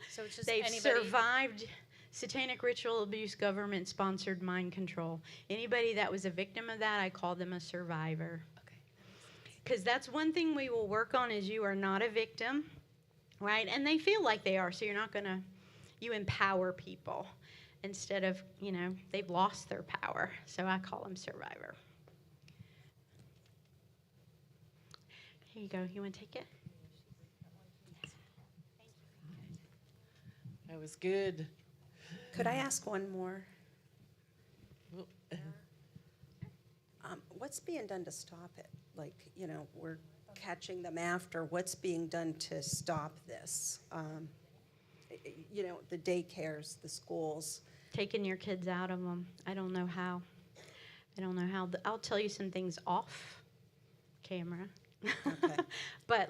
So it's just They've anybody. survived satanic ritual abuse, government-sponsored mind control. Anybody that was a victim of that, I call them a survivor. Okay. Because that's one thing we will work on is you are not a victim, right? And they feel like they are, so you're not going to, you empower people instead of, they've lost their power. So I call them survivor. Here you go. You want to take it? That was good. Could I ask one more? What's being done to stop it? Like, we're catching them after. What's being done to stop this? The daycares, the schools. Taking your kids out of them. I don't know how. I'll tell you some things off camera. Okay. But,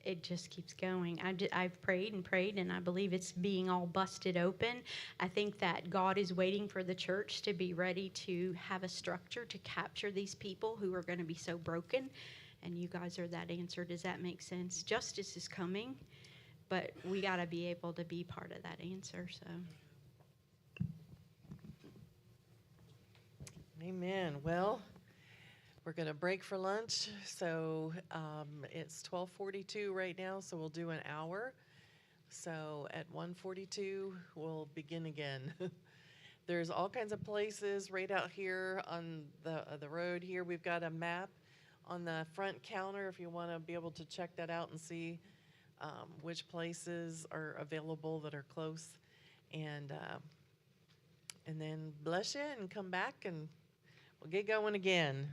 it just keeps going. I've prayed and prayed, and I believe it's being all busted open. I think that God is waiting for the church to be ready to have a structure to capture these people who are going to be so broken, and you guys are that answer. Does that make sense? Justice is coming, but we got to be able to be part of that answer, so. Amen. Well, we're going to break for lunch. So it's 12:42 right now, so we'll do an hour. So at 1:42, we'll begin again. There's all kinds of places right out here on the road here. We've got a map on the front counter if you want to be able to check that out and see which places are available that are close. And then bless you and come back and we'll get going again.